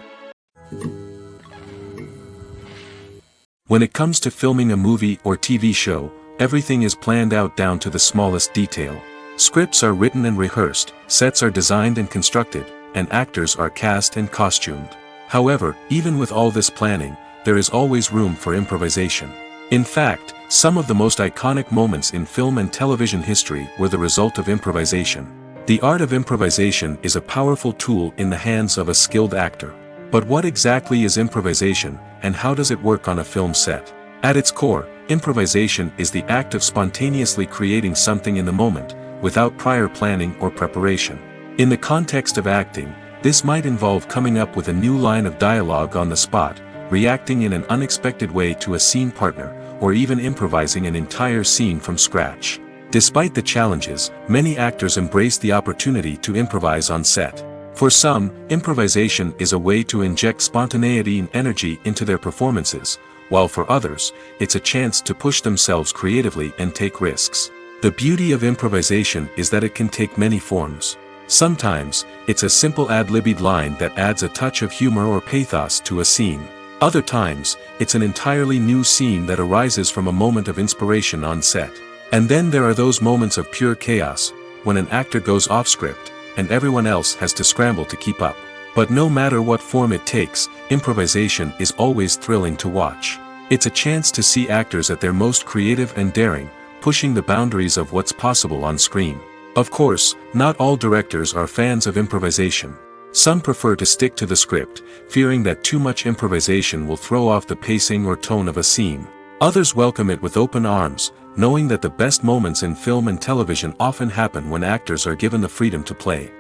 [SPEAKER 1] When it comes to filming a movie or TV show, everything is planned out down to the smallest detail. Scripts are written and rehearsed, sets are designed and constructed, and actors are cast and costumed. However, even with all this planning, there is always room for improvisation. In fact, some of the most iconic moments in film and television history were the result of improvisation. The art of improvisation is a powerful tool in the hands of a skilled actor. But what exactly is improvisation, and how does it work on a film set? At its core, improvisation is the act of spontaneously creating something in the moment, without prior planning or preparation. In the context of acting, this might involve coming up with a new line of dialogue on the spot, reacting in an unexpected way to a scene partner, or even improvising an entire scene from scratch. Despite the challenges, many actors embrace the opportunity to improvise on set. For some, improvisation is a way to inject spontaneity and energy into their performances, while for others, it's a chance to push themselves creatively and take risks. The beauty of improvisation is that it can take many forms. Sometimes, it's a simple ad-libbed line that adds a touch of humor or pathos to a scene. Other times, it's an entirely new scene that arises from a moment of inspiration on set. And then there are those moments of pure chaos, when an actor goes off script, and everyone else has to scramble to keep up. But no matter what form it takes, improvisation is always thrilling to watch. It's a chance to see actors at their most creative and daring, pushing the boundaries of what's possible on screen. Of course, not all directors are fans of improvisation. Some prefer to stick to the script, fearing that too much improvisation will throw off the pacing or tone of a scene. Others welcome it with open arms, knowing that the best moments in film and television often happen when actors are given the freedom to play.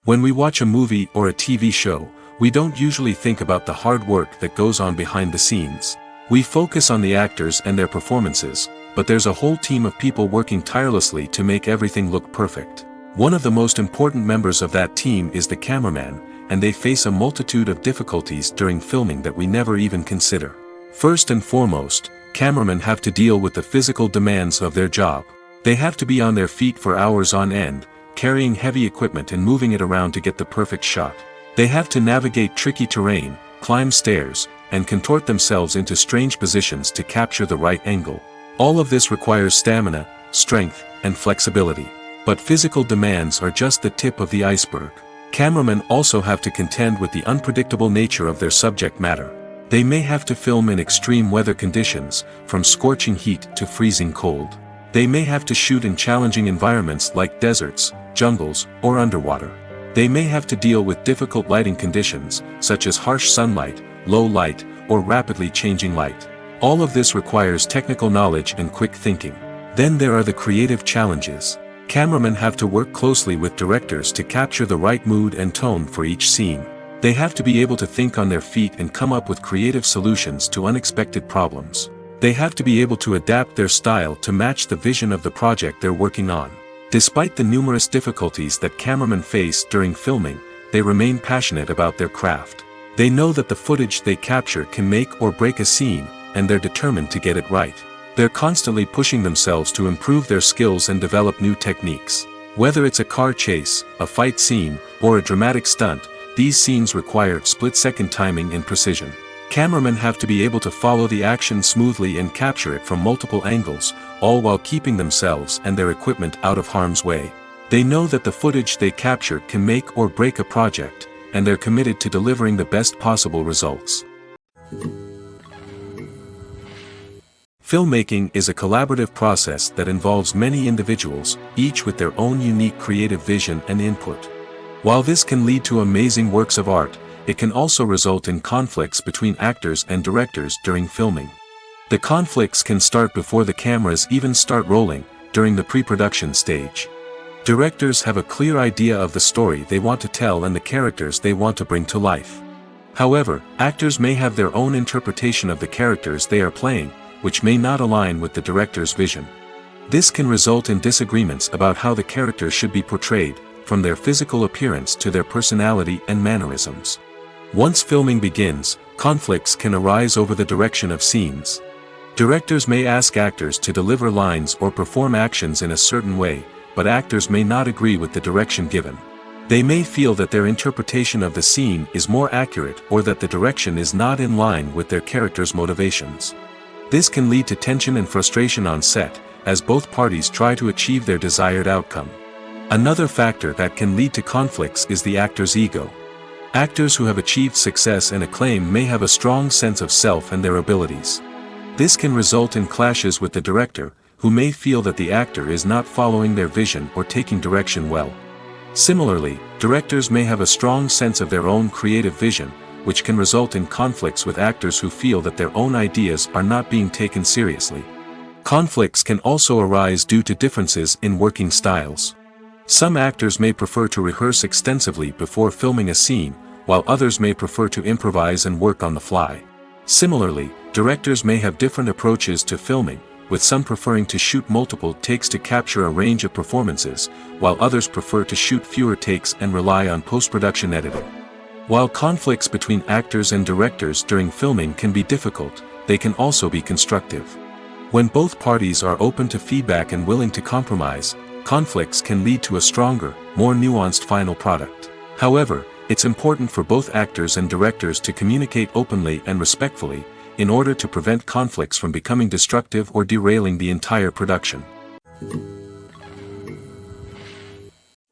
[SPEAKER 1] When we watch a movie or a TV show, we don't usually think about the hard work that goes on behind the scenes. We focus on the actors and their performances, but there's a whole team of people working tirelessly to make everything look perfect. One of the most important members of that team is the cameraman, and they face a multitude of difficulties during filming that we never even consider. First and foremost, cameramen have to deal with the physical demands of their job. They have to be on their feet for hours on end, carrying heavy equipment and moving it around to get the perfect shot. They have to navigate tricky terrain, climb stairs, and contort themselves into strange positions to capture the right angle. All of this requires stamina, strength, and flexibility. But physical demands are just the tip of the iceberg. Cameramen also have to contend with the unpredictable nature of their subject matter. They may have to film in extreme weather conditions, from scorching heat to freezing cold. They may have to shoot in challenging environments like deserts, jungles, or underwater. They may have to deal with difficult lighting conditions, such as harsh sunlight, low light, or rapidly changing light. All of this requires technical knowledge and quick thinking. Then there are the creative challenges. Cameramen have to work closely with directors to capture the right mood and tone for each scene. They have to be able to think on their feet and come up with creative solutions to unexpected problems. They have to be able to adapt their style to match the vision of the project they're working on. Despite the numerous difficulties that cameramen face during filming, they remain passionate about their craft. They know that the footage they capture can make or break a scene, and they're determined to get it right. They're constantly pushing themselves to improve their skills and develop new techniques. Whether it's a car chase, a fight scene, or a dramatic stunt, these scenes require split-second timing and precision. Cameramen have to be able to follow the action smoothly and capture it from multiple angles, all while keeping themselves and their equipment out of harm's way. They know that the footage they capture can make or break a project, and they're committed to delivering the best possible results. Filmmaking is a collaborative process that involves many individuals, each with their own unique creative vision and input. While this can lead to amazing works of art, it can also result in conflicts between actors and directors during filming. The conflicts can start before the cameras even start rolling, during the pre-production stage. Directors have a clear idea of the story they want to tell and the characters they want to bring to life. However, actors may have their own interpretation of the characters they are playing, which may not align with the director's vision. This can result in disagreements about how the characters should be portrayed, from their physical appearance to their personality and mannerisms. Once filming begins, conflicts can arise over the direction of scenes. Directors may ask actors to deliver lines or perform actions in a certain way, but actors may not agree with the direction given. They may feel that their interpretation of the scene is more accurate or that the direction is not in line with their character's motivations. This can lead to tension and frustration on set, as both parties try to achieve their desired outcome. Another factor that can lead to conflicts is the actor's ego. Actors who have achieved success and acclaim may have a strong sense of self and their abilities. This can result in clashes with the director, who may feel that the actor is not following their vision or taking direction well. Similarly, directors may have a strong sense of their own creative vision, which can result in conflicts with actors who feel that their own ideas are not being taken seriously. Conflicts can also arise due to differences in working styles. Some actors may prefer to rehearse extensively before filming a scene, while others may prefer to improvise and work on the fly. Similarly, directors may have different approaches to filming, with some preferring to shoot multiple takes to capture a range of performances, while others prefer to shoot fewer takes and rely on post-production editing. While conflicts between actors and directors during filming can be difficult, they can also be constructive. When both parties are open to feedback and willing to compromise, conflicts can lead to a stronger, more nuanced final product. However, it's important for both actors and directors to communicate openly and respectfully, in order to prevent conflicts from becoming destructive or derailing the entire production.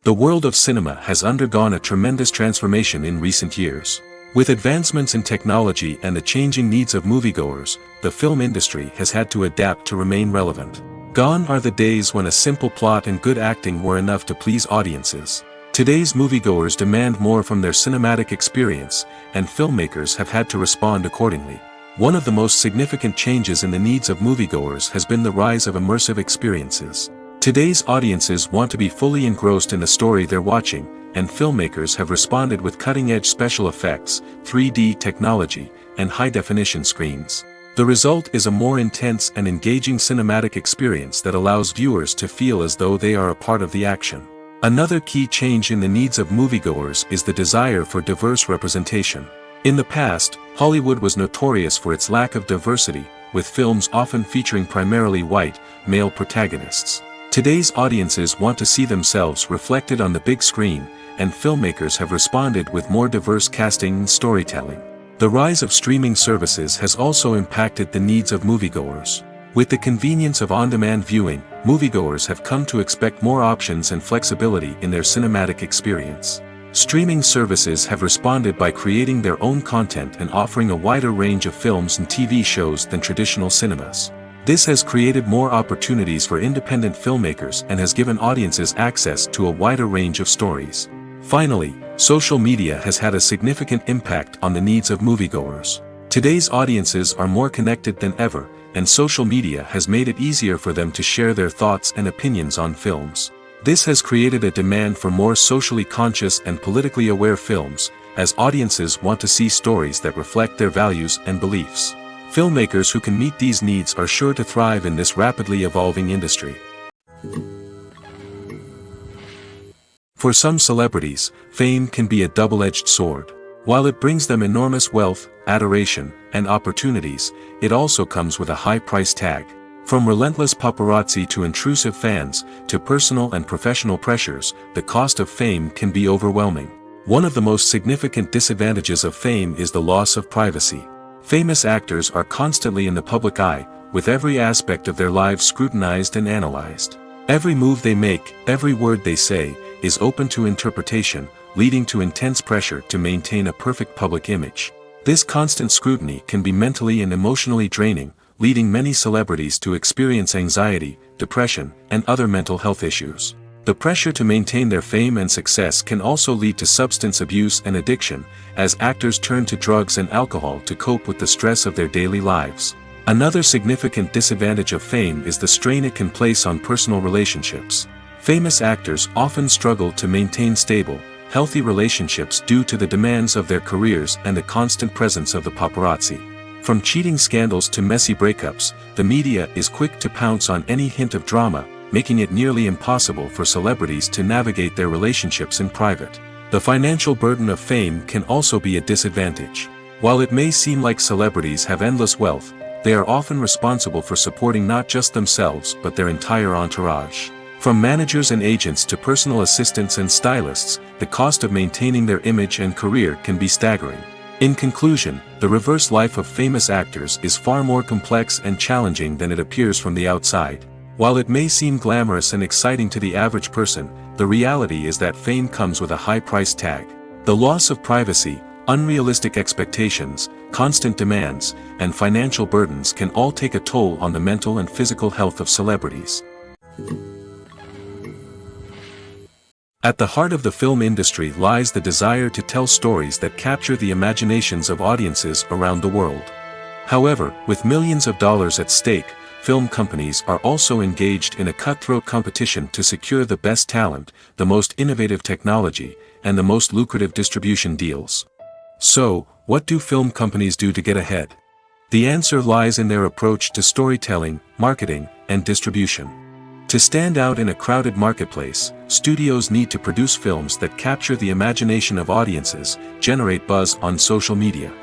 [SPEAKER 1] The world of cinema has undergone a tremendous transformation in recent years. With advancements in technology and the changing needs of moviegoers, the film industry has had to adapt to remain relevant. Gone are the days when a simple plot and good acting were enough to please audiences. Today's moviegoers demand more from their cinematic experience, and filmmakers have had to respond accordingly. One of the most significant changes in the needs of moviegoers has been the rise of immersive experiences. Today's audiences want to be fully engrossed in the story they're watching, and filmmakers have responded with cutting-edge special effects, 3D technology, and high-definition screens. The result is a more intense and engaging cinematic experience that allows viewers to feel as though they are a part of the action. Another key change in the needs of moviegoers is the desire for diverse representation. In the past, Hollywood was notorious for its lack of diversity, with films often featuring primarily white, male protagonists. Today's audiences want to see themselves reflected on the big screen, and filmmakers have responded with more diverse casting and storytelling. The rise of streaming services has also impacted the needs of moviegoers. With the convenience of on-demand viewing, moviegoers have come to expect more options and flexibility in their cinematic experience. Streaming services have responded by creating their own content and offering a wider range of films and TV shows than traditional cinemas. This has created more opportunities for independent filmmakers and has given audiences access to a wider range of stories. Finally, social media has had a significant impact on the needs of moviegoers. Today's audiences are more connected than ever, and social media has made it easier for them to share their thoughts and opinions on films. This has created a demand for more socially conscious and politically aware films, as audiences want to see stories that reflect their values and beliefs. Filmmakers who can meet these needs are sure to thrive in this rapidly evolving industry. For some celebrities, fame can be a double-edged sword. While it brings them enormous wealth, adoration, and opportunities, it also comes with a high price tag. From relentless paparazzi to intrusive fans, to personal and professional pressures, the cost of fame can be overwhelming. One of the most significant disadvantages of fame is the loss of privacy. Famous actors are constantly in the public eye, with every aspect of their lives scrutinized and analyzed. Every move they make, every word they say, is open to interpretation, leading to intense pressure to maintain a perfect public image. This constant scrutiny can be mentally and emotionally draining, leading many celebrities to experience anxiety, depression, and other mental health issues. The pressure to maintain their fame and success can also lead to substance abuse and addiction, as actors turn to drugs and alcohol to cope with the stress of their daily lives. Another significant disadvantage of fame is the strain it can place on personal relationships. Famous actors often struggle to maintain stable, healthy relationships due to the demands of their careers and the constant presence of the paparazzi. From cheating scandals to messy breakups, the media is quick to pounce on any hint of drama, making it nearly impossible for celebrities to navigate their relationships in private. The financial burden of fame can also be a disadvantage. While it may seem like celebrities have endless wealth, they are often responsible for supporting not just themselves but their entire entourage. From managers and agents to personal assistants and stylists, the cost of maintaining their image and career can be staggering. In conclusion, the reverse life of famous actors is far more complex and challenging than it appears from the outside. While it may seem glamorous and exciting to the average person, the reality is that fame comes with a high price tag. The loss of privacy, unrealistic expectations, constant demands, and financial burdens can all take a toll on the mental and physical health of celebrities. At the heart of the film industry lies the desire to tell stories that capture the imaginations of audiences around the world. However, with millions of dollars at stake, film companies are also engaged in a cutthroat competition to secure the best talent, the most innovative technology, and the most lucrative distribution deals. So, what do film companies do to get ahead? The answer lies in their approach to storytelling, marketing, and distribution. To stand out in a crowded marketplace, studios need to produce films that capture the imagination of audiences, generate buzz on social media.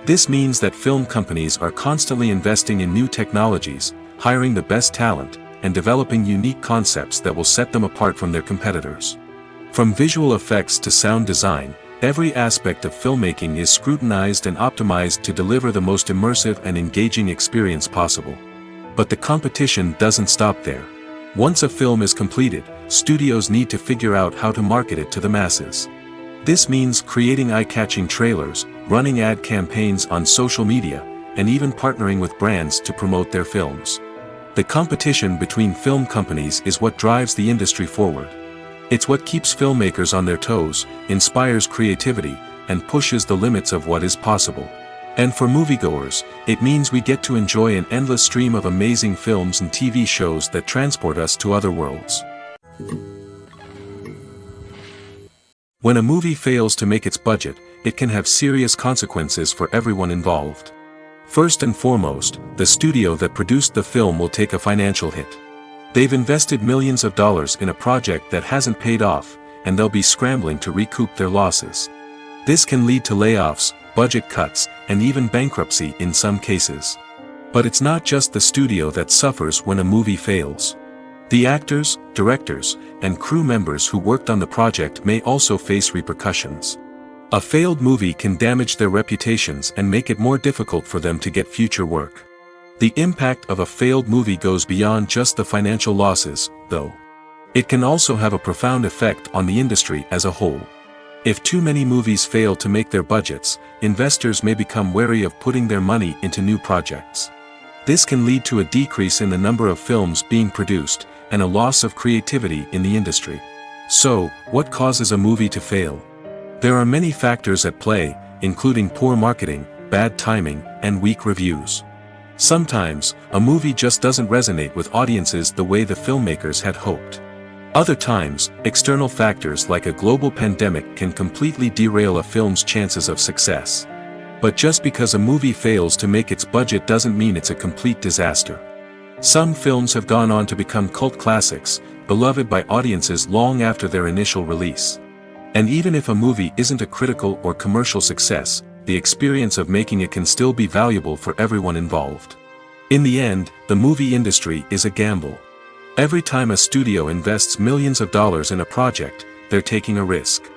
[SPEAKER 1] This means that film companies are constantly investing in new technologies, hiring the best talent, and developing unique concepts that will set them apart from their competitors. From visual effects to sound design, every aspect of filmmaking is scrutinized and optimized to deliver the most immersive and engaging experience possible. But the competition doesn't stop there. Once a film is completed, studios need to figure out how to market it to the masses. This means creating eye-catching trailers, running ad campaigns on social media, and even partnering with brands to promote their films. The competition between film companies is what drives the industry forward. It's what keeps filmmakers on their toes, inspires creativity, and pushes the limits of what is possible. And for moviegoers, it means we get to enjoy an endless stream of amazing films and TV shows that transport us to other worlds. When a movie fails to make its budget, it can have serious consequences for everyone involved. First and foremost, the studio that produced the film will take a financial hit. They've invested millions of dollars in a project that hasn't paid off, and they'll be scrambling to recoup their losses. This can lead to layoffs, budget cuts, and even bankruptcy in some cases. But it's not just the studio that suffers when a movie fails. The actors, directors, and crew members who worked on the project may also face repercussions. A failed movie can damage their reputations and make it more difficult for them to get future work. The impact of a failed movie goes beyond just the financial losses, though. It can also have a profound effect on the industry as a whole. If too many movies fail to make their budgets, investors may become wary of putting their money into new projects. This can lead to a decrease in the number of films being produced, and a loss of creativity in the industry. So, what causes a movie to fail? There are many factors at play, including poor marketing, bad timing, and weak reviews. Sometimes, a movie just doesn't resonate with audiences the way the filmmakers had hoped. Other times, external factors like a global pandemic can completely derail a film's chances of success. But just because a movie fails to make its budget doesn't mean it's a complete disaster. Some films have gone on to become cult classics, beloved by audiences long after their initial release. And even if a movie isn't a critical or commercial success, the experience of making it can still be valuable for everyone involved. In the end, the movie industry is a gamble. Every time a studio invests millions of dollars in a project, they're taking a risk.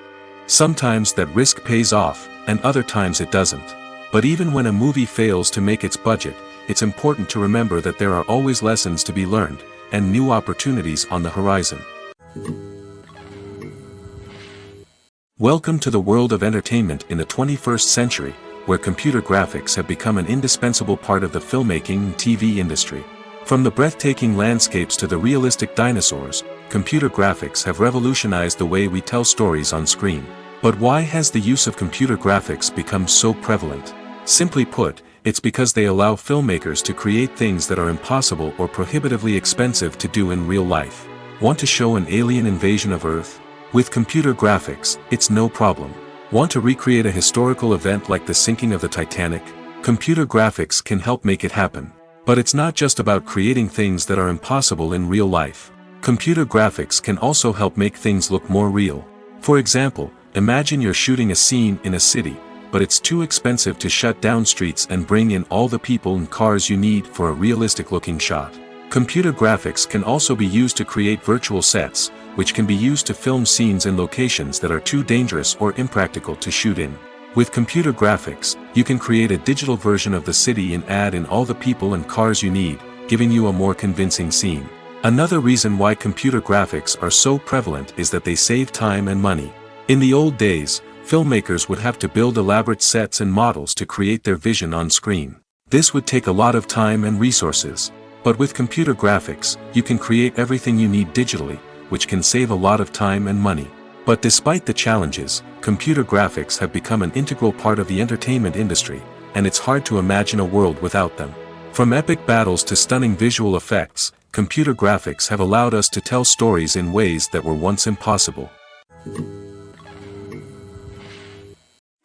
[SPEAKER 1] Sometimes that risk pays off, and other times it doesn't. But even when a movie fails to make its budget, it's important to remember that there are always lessons to be learned, and new opportunities on the horizon. Welcome to the world of entertainment in the 21st century, where computer graphics have become an indispensable part of the filmmaking and TV industry. From the breathtaking landscapes to the realistic dinosaurs, computer graphics have revolutionized the way we tell stories on screen. But why has the use of computer graphics become so prevalent? Simply put, it's because they allow filmmakers to create things that are impossible or prohibitively expensive to do in real life. Want to show an alien invasion of Earth? With computer graphics, it's no problem. Want to recreate a historical event like the sinking of the Titanic? Computer graphics can help make it happen. But it's not just about creating things that are impossible in real life. Computer graphics can also help make things look more real. For example, imagine you're shooting a scene in a city, but it's too expensive to shut down streets and bring in all the people and cars you need for a realistic-looking shot. Computer graphics can also be used to create virtual sets, which can be used to film scenes in locations that are too dangerous or impractical to shoot in. With computer graphics, you can create a digital version of the city and add in all the people and cars you need, giving you a more convincing scene. Another reason why computer graphics are so prevalent is that they save time and money. In the old days, filmmakers would have to build elaborate sets and models to create their vision on screen. This would take a lot of time and resources. But with computer graphics, you can create everything you need digitally, which can save a lot of time and money. But despite the challenges, computer graphics have become an integral part of the entertainment industry, and it's hard to imagine a world without them. From epic battles to stunning visual effects, computer graphics have allowed us to tell stories in ways that were once impossible.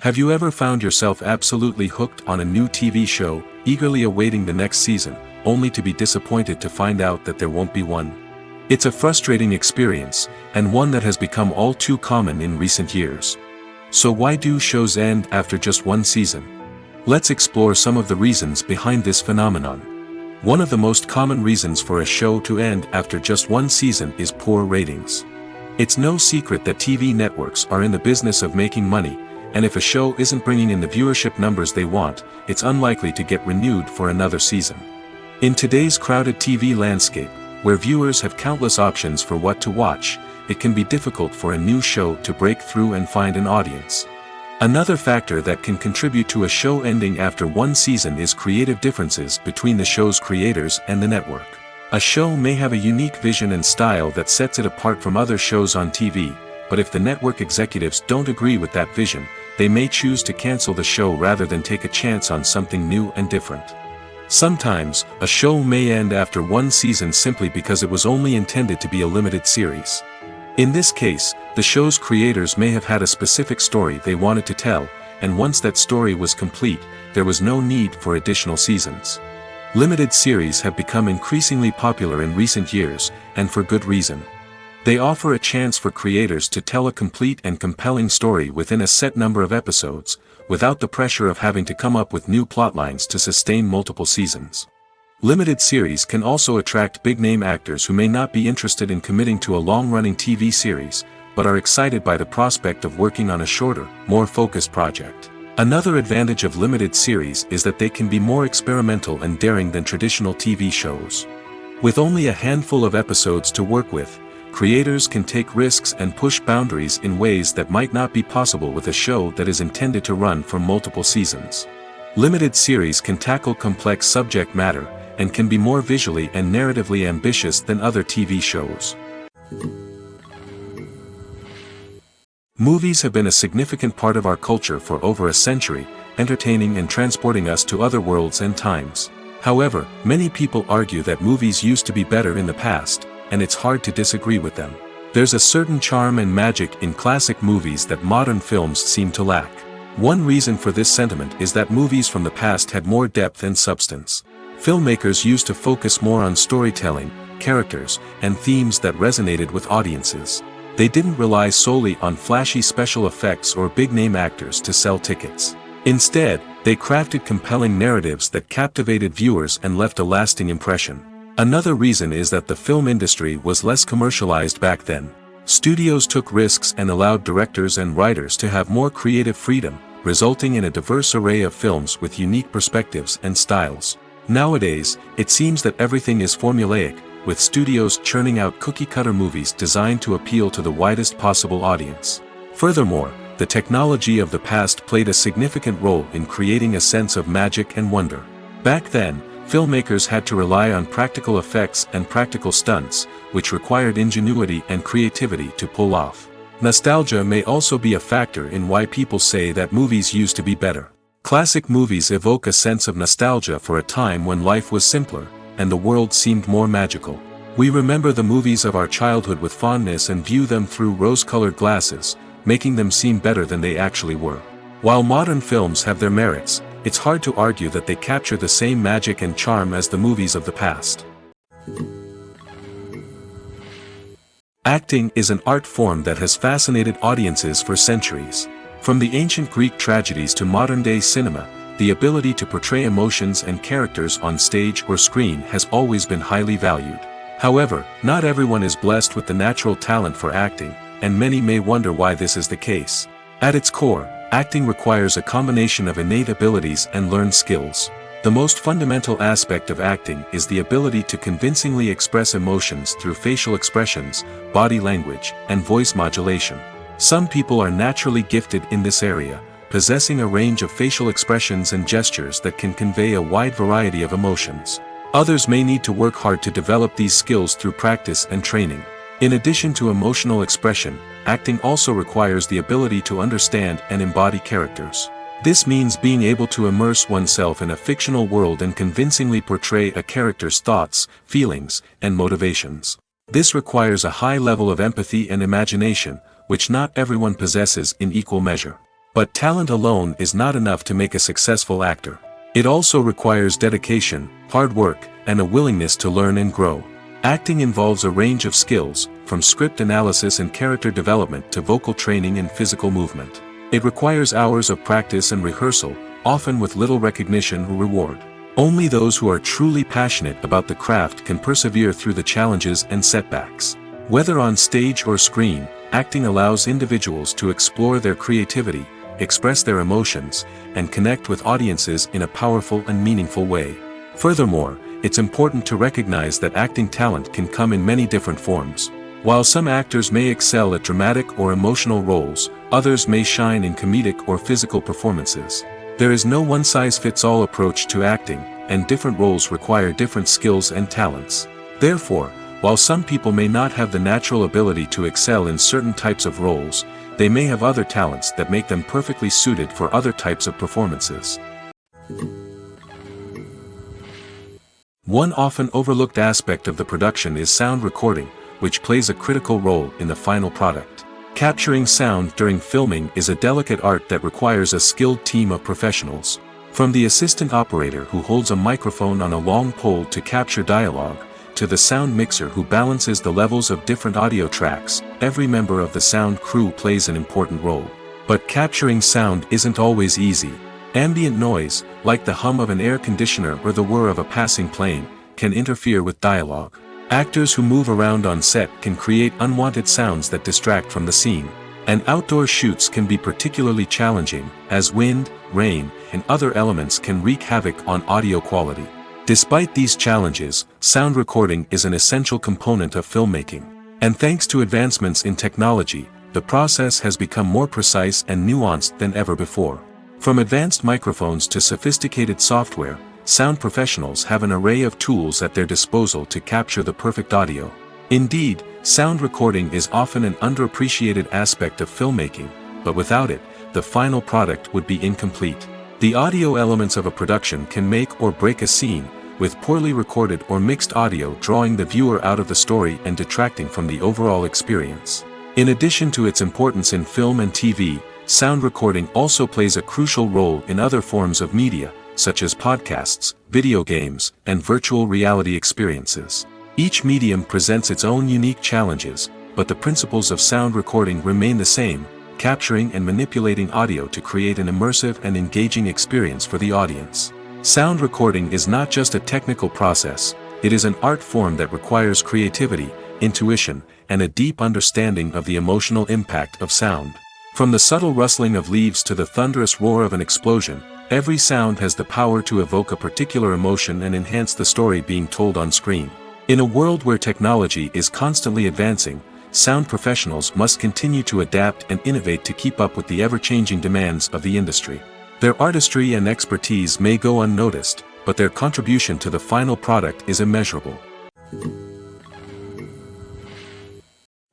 [SPEAKER 1] Have you ever found yourself absolutely hooked on a new TV show, eagerly awaiting the next season, only to be disappointed to find out that there won't be one? It's a frustrating experience, and one that has become all too common in recent years. So why do shows end after just one season? Let's explore some of the reasons behind this phenomenon. One of the most common reasons for a show to end after just one season is poor ratings. It's no secret that TV networks are in the business of making money, and if a show isn't bringing in the viewership numbers they want, it's unlikely to get renewed for another season. In today's crowded TV landscape, where viewers have countless options for what to watch, it can be difficult for a new show to break through and find an audience. Another factor that can contribute to a show ending after one season is creative differences between the show's creators and the network. A show may have a unique vision and style that sets it apart from other shows on TV, but if the network executives don't agree with that vision, they may choose to cancel the show rather than take a chance on something new and different. Sometimes, a show may end after one season simply because it was only intended to be a limited series. In this case, the show's creators may have had a specific story they wanted to tell, and once that story was complete, there was no need for additional seasons. Limited series have become increasingly popular in recent years, and for good reason. They offer a chance for creators to tell a complete and compelling story within a set number of episodes, without the pressure of having to come up with new plotlines to sustain multiple seasons. Limited series can also attract big-name actors who may not be interested in committing to a long-running TV series, but are excited by the prospect of working on a shorter, more focused project. Another advantage of limited series is that they can be more experimental and daring than traditional TV shows. With only a handful of episodes to work with, creators can take risks and push boundaries in ways that might not be possible with a show that is intended to run for multiple seasons. Limited series can tackle complex subject matter, and can be more visually and narratively ambitious than other TV shows. Movies have been a significant part of our culture for over a century, entertaining and transporting us to other worlds and times. However, many people argue that movies used to be better in the past, and it's hard to disagree with them. There's a certain charm and magic in classic movies that modern films seem to lack. One reason for this sentiment is that movies from the past had more depth and substance. Filmmakers used to focus more on storytelling, characters, and themes that resonated with audiences. They didn't rely solely on flashy special effects or big-name actors to sell tickets. Instead, they crafted compelling narratives that captivated viewers and left a lasting impression. Another reason is that the film industry was less commercialized back then. Studios took risks and allowed directors and writers to have more creative freedom, resulting in a diverse array of films with unique perspectives and styles. Nowadays, it seems that everything is formulaic, with studios churning out cookie-cutter movies designed to appeal to the widest possible audience. Furthermore, the technology of the past played a significant role in creating a sense of magic and wonder. Back then, filmmakers had to rely on practical effects and practical stunts, which required ingenuity and creativity to pull off. Nostalgia may also be a factor in why people say that movies used to be better. Classic movies evoke a sense of nostalgia for a time when life was simpler, and the world seemed more magical. We remember the movies of our childhood with fondness and view them through rose-colored glasses, making them seem better than they actually were. While modern films have their merits, it's hard to argue that they capture the same magic and charm as the movies of the past. Acting is an art form that has fascinated audiences for centuries. From the ancient Greek tragedies to modern-day cinema, the ability to portray emotions and characters on stage or screen has always been highly valued. However, not everyone is blessed with the natural talent for acting, and many may wonder why this is the case. At its core, acting requires a combination of innate abilities and learned skills. The most fundamental aspect of acting is the ability to convincingly express emotions through facial expressions, body language, and voice modulation. Some people are naturally gifted in this area, possessing a range of facial expressions and gestures that can convey a wide variety of emotions. Others may need to work hard to develop these skills through practice and training. In addition to emotional expression, acting also requires the ability to understand and embody characters. This means being able to immerse oneself in a fictional world and convincingly portray a character's thoughts, feelings, and motivations. This requires a high level of empathy and imagination, which not everyone possesses in equal measure. But talent alone is not enough to make a successful actor. It also requires dedication, hard work, and a willingness to learn and grow. Acting involves a range of skills, from script analysis and character development to vocal training and physical movement. It requires hours of practice and rehearsal, often with little recognition or reward. Only those who are truly passionate about the craft can persevere through the challenges and setbacks. Whether on stage or screen, acting allows individuals to explore their creativity, express their emotions, and connect with audiences in a powerful and meaningful way. Furthermore, it's important to recognize that acting talent can come in many different forms. While some actors may excel at dramatic or emotional roles, others may shine in comedic or physical performances. There is no one-size-fits-all approach to acting, and different roles require different skills and talents. Therefore, while some people may not have the natural ability to excel in certain types of roles, they may have other talents that make them perfectly suited for other types of performances. One often overlooked aspect of the production is sound recording, which plays a critical role in the final product. Capturing sound during filming is a delicate art that requires a skilled team of professionals. From the assistant operator who holds a microphone on a long pole to capture dialogue, to the sound mixer who balances the levels of different audio tracks, every member of the sound crew plays an important role. But capturing sound isn't always easy. Ambient noise, like the hum of an air conditioner or the whir of a passing plane, can interfere with dialogue. Actors who move around on set can create unwanted sounds that distract from the scene. And outdoor shoots can be particularly challenging, as wind, rain, and other elements can wreak havoc on audio quality. Despite these challenges, sound recording is an essential component of filmmaking. And thanks to advancements in technology, the process has become more precise and nuanced than ever before. From advanced microphones to sophisticated software, sound professionals have an array of tools at their disposal to capture the perfect audio. Indeed, sound recording is often an underappreciated aspect of filmmaking, but without it, the final product would be incomplete. The audio elements of a production can make or break a scene, with poorly recorded or mixed audio drawing the viewer out of the story and detracting from the overall experience. In addition to its importance in film and TV, sound recording also plays a crucial role in other forms of media, such as podcasts, video games, and virtual reality experiences. Each medium presents its own unique challenges, but the principles of sound recording remain the same, capturing and manipulating audio to create an immersive and engaging experience for the audience. Sound recording is not just a technical process, it is an art form that requires creativity, intuition, and a deep understanding of the emotional impact of sound. From the subtle rustling of leaves to the thunderous roar of an explosion, every sound has the power to evoke a particular emotion and enhance the story being told on screen. In a world where technology is constantly advancing, sound professionals must continue to adapt and innovate to keep up with the ever-changing demands of the industry. Their artistry and expertise may go unnoticed, but their contribution to the final product is immeasurable.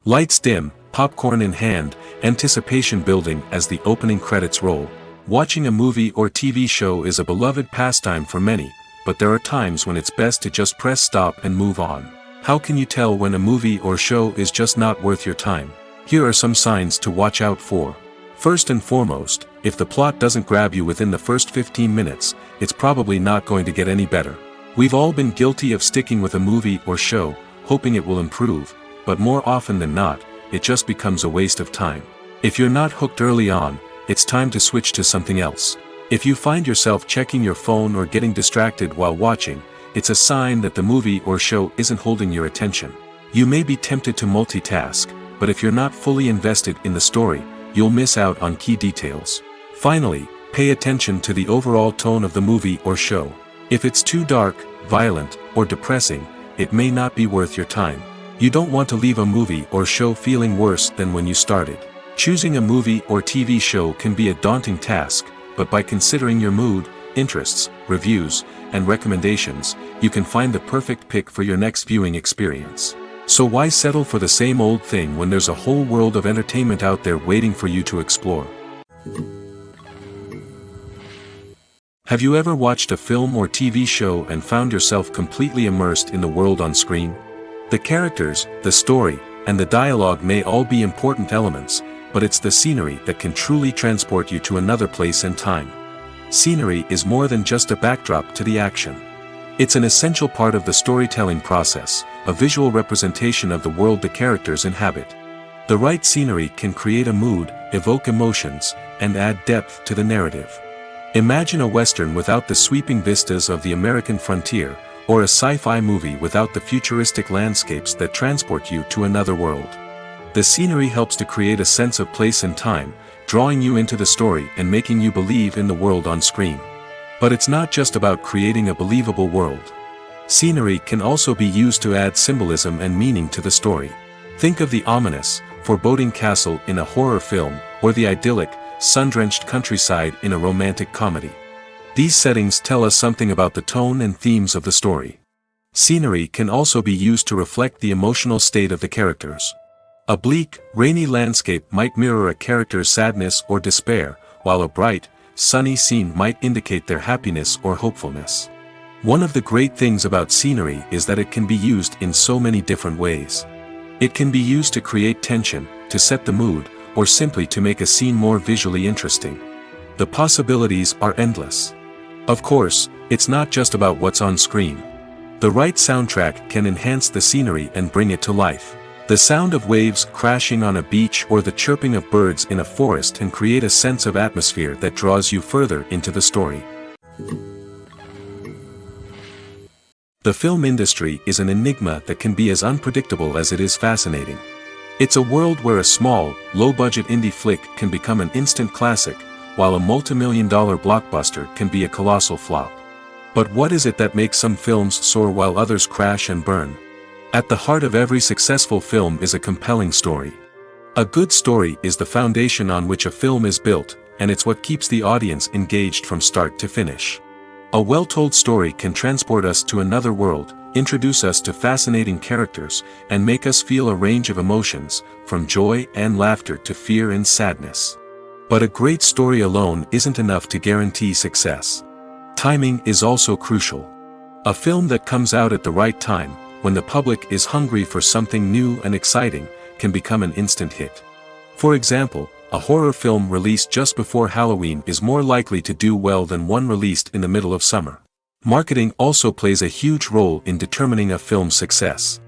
[SPEAKER 1] Lights dim, popcorn in hand, anticipation building as the opening credits roll. Watching a movie or TV show is a beloved pastime for many, but there are times when it's best to just press stop and move on. How can you tell when a movie or show is just not worth your time? Here are some signs to watch out for. First and foremost, if the plot doesn't grab you within the first 15 minutes, it's probably not going to get any better. We've all been guilty of sticking with a movie or show, hoping it will improve, but more often than not, it just becomes a waste of time. If you're not hooked early on, it's time to switch to something else. If you find yourself checking your phone or getting distracted while watching, it's a sign that the movie or show isn't holding your attention. You may be tempted to multitask, but if you're not fully invested in the story, you'll miss out on key details. Finally, pay attention to the overall tone of the movie or show. If it's too dark, violent, or depressing, it may not be worth your time. You don't want to leave a movie or show feeling worse than when you started. Choosing a movie or TV show can be a daunting task, but by considering your mood, interests, reviews, and recommendations, you can find the perfect pick for your next viewing experience. So why settle for the same old thing when there's a whole world of entertainment out there waiting for you to explore? Have you ever watched a film or TV show and found yourself completely immersed in the world on screen? The characters, the story, and the dialogue may all be important elements, but it's the scenery that can truly transport you to another place and time. Scenery is more than just a backdrop to the action. It's an essential part of the storytelling process, a visual representation of the world the characters inhabit. The right scenery can create a mood, evoke emotions, and add depth to the narrative. Imagine a Western without the sweeping vistas of the American frontier, or a sci-fi movie without the futuristic landscapes that transport you to another world. The scenery helps to create a sense of place and time, drawing you into the story and making you believe in the world on screen. But it's not just about creating a believable world. Scenery can also be used to add symbolism and meaning to the story. Think of the ominous, foreboding castle in a horror film, or the idyllic, sun-drenched countryside in a romantic comedy. These settings tell us something about the tone and themes of the story. Scenery can also be used to reflect the emotional state of the characters. A bleak, rainy landscape might mirror a character's sadness or despair, while a bright, sunny scene might indicate their happiness or hopefulness. One of the great things about scenery is that it can be used in so many different ways. It can be used to create tension, to set the mood, or simply to make a scene more visually interesting. The possibilities are endless. Of course, it's not just about what's on screen. The right soundtrack can enhance the scenery and bring it to life. The sound of waves crashing on a beach or the chirping of birds in a forest can create a sense of atmosphere that draws you further into the story. The film industry is an enigma that can be as unpredictable as it is fascinating. It's a world where a small, low-budget indie flick can become an instant classic, while a multi-million-dollar blockbuster can be a colossal flop. But what is it that makes some films soar while others crash and burn? At the heart of every successful film is a compelling story. A good story is the foundation on which a film is built, and it's what keeps the audience engaged from start to finish. A well-told story can transport us to another world, introduce us to fascinating characters, and make us feel a range of emotions, from joy and laughter to fear and sadness. But a great story alone isn't enough to guarantee success. Timing is also crucial. A film that comes out at the right time, when the public is hungry for something new and exciting, can become an instant hit. For example, a horror film released just before Halloween is more likely to do well than one released in the middle of summer. Marketing also plays a huge role in determining a film's success.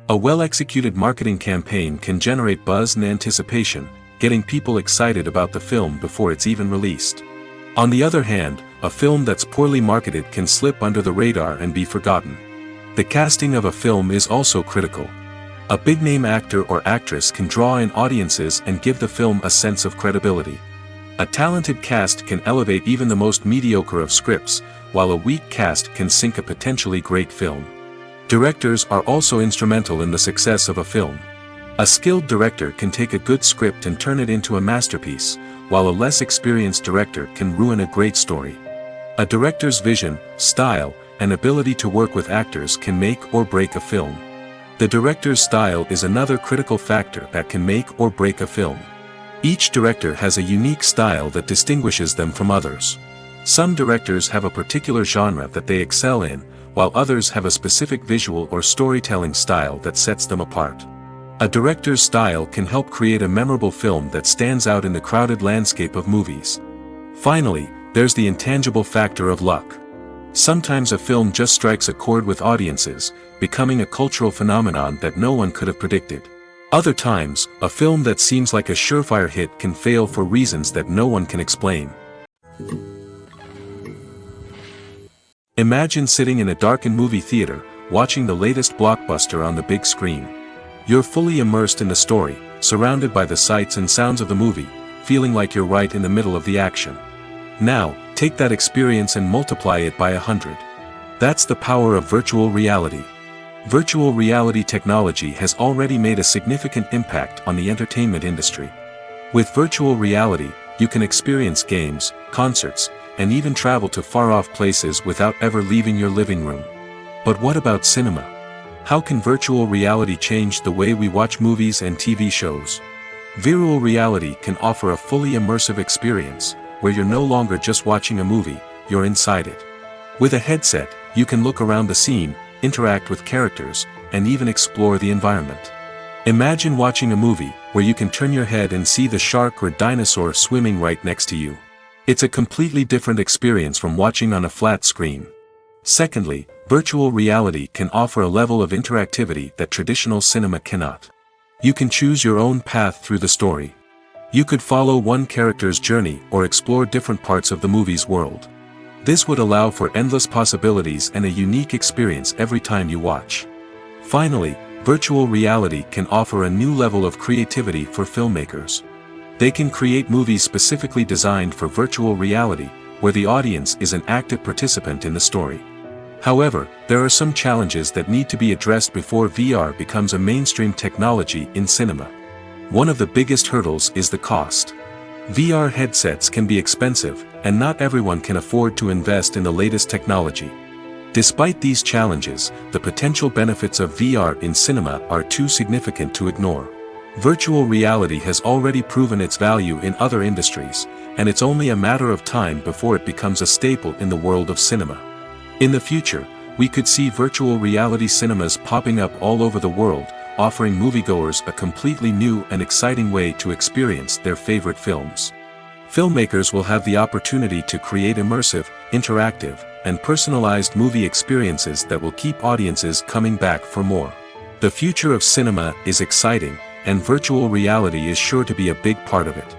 [SPEAKER 1] A well-executed marketing campaign can generate buzz and anticipation, getting people excited about the film before it's even released. On the other hand, a film that's poorly marketed can slip under the radar and be forgotten. The casting of a film is also critical. A big-name actor or actress can draw in audiences and give the film a sense of credibility. A talented cast can elevate even the most mediocre of scripts, while a weak cast can sink a potentially great film. Directors are also instrumental in the success of a film. A skilled director can take a good script and turn it into a masterpiece, while a less experienced director can ruin a great story. A director's vision, style, and ability to work with actors can make or break a film. The director's style is another critical factor that can make or break a film. Each director has a unique style that distinguishes them from others. Some directors have a particular genre that they excel in, while others have a specific visual or storytelling style that sets them apart. A director's style can help create a memorable film that stands out in the crowded landscape of movies. Finally, there's the intangible factor of luck. Sometimes a film just strikes a chord with audiences, becoming a cultural phenomenon that no one could have predicted. Other times, a film that seems like a surefire hit can fail for reasons that no one can explain. Imagine sitting in a darkened movie theater, watching the latest blockbuster on the big screen. You're fully immersed in the story, surrounded by the sights and sounds of the movie, feeling like you're right in the middle of the action. Now, take that experience and multiply it by 100. That's the power of virtual reality. Virtual reality technology has already made a significant impact on the entertainment industry. With virtual reality, you can experience games, concerts, and even travel to far-off places without ever leaving your living room. But what about cinema? How can virtual reality change the way we watch movies and TV shows? Virtual reality can offer a fully immersive experience, where you're no longer just watching a movie, you're inside it. With a headset, you can look around the scene, interact with characters, and even explore the environment. Imagine watching a movie, where you can turn your head and see the shark or dinosaur swimming right next to you. It's a completely different experience from watching on a flat screen. Secondly, virtual reality can offer a level of interactivity that traditional cinema cannot. You can choose your own path through the story. You could follow one character's journey or explore different parts of the movie's world. This would allow for endless possibilities and a unique experience every time you watch. Finally, virtual reality can offer a new level of creativity for filmmakers. They can create movies specifically designed for virtual reality, where the audience is an active participant in the story. However, there are some challenges that need to be addressed before VR becomes a mainstream technology in cinema. One of the biggest hurdles is the cost. VR headsets can be expensive, and not everyone can afford to invest in the latest technology. Despite these challenges, the potential benefits of VR in cinema are too significant to ignore. Virtual reality has already proven its value in other industries, and it's only a matter of time before it becomes a staple in the world of cinema. In the future, we could see virtual reality cinemas popping up all over the world, offering moviegoers a completely new and exciting way to experience their favorite films. Filmmakers will have the opportunity to create immersive, interactive, and personalized movie experiences that will keep audiences coming back for more. The future of cinema is exciting, and virtual reality is sure to be a big part of it.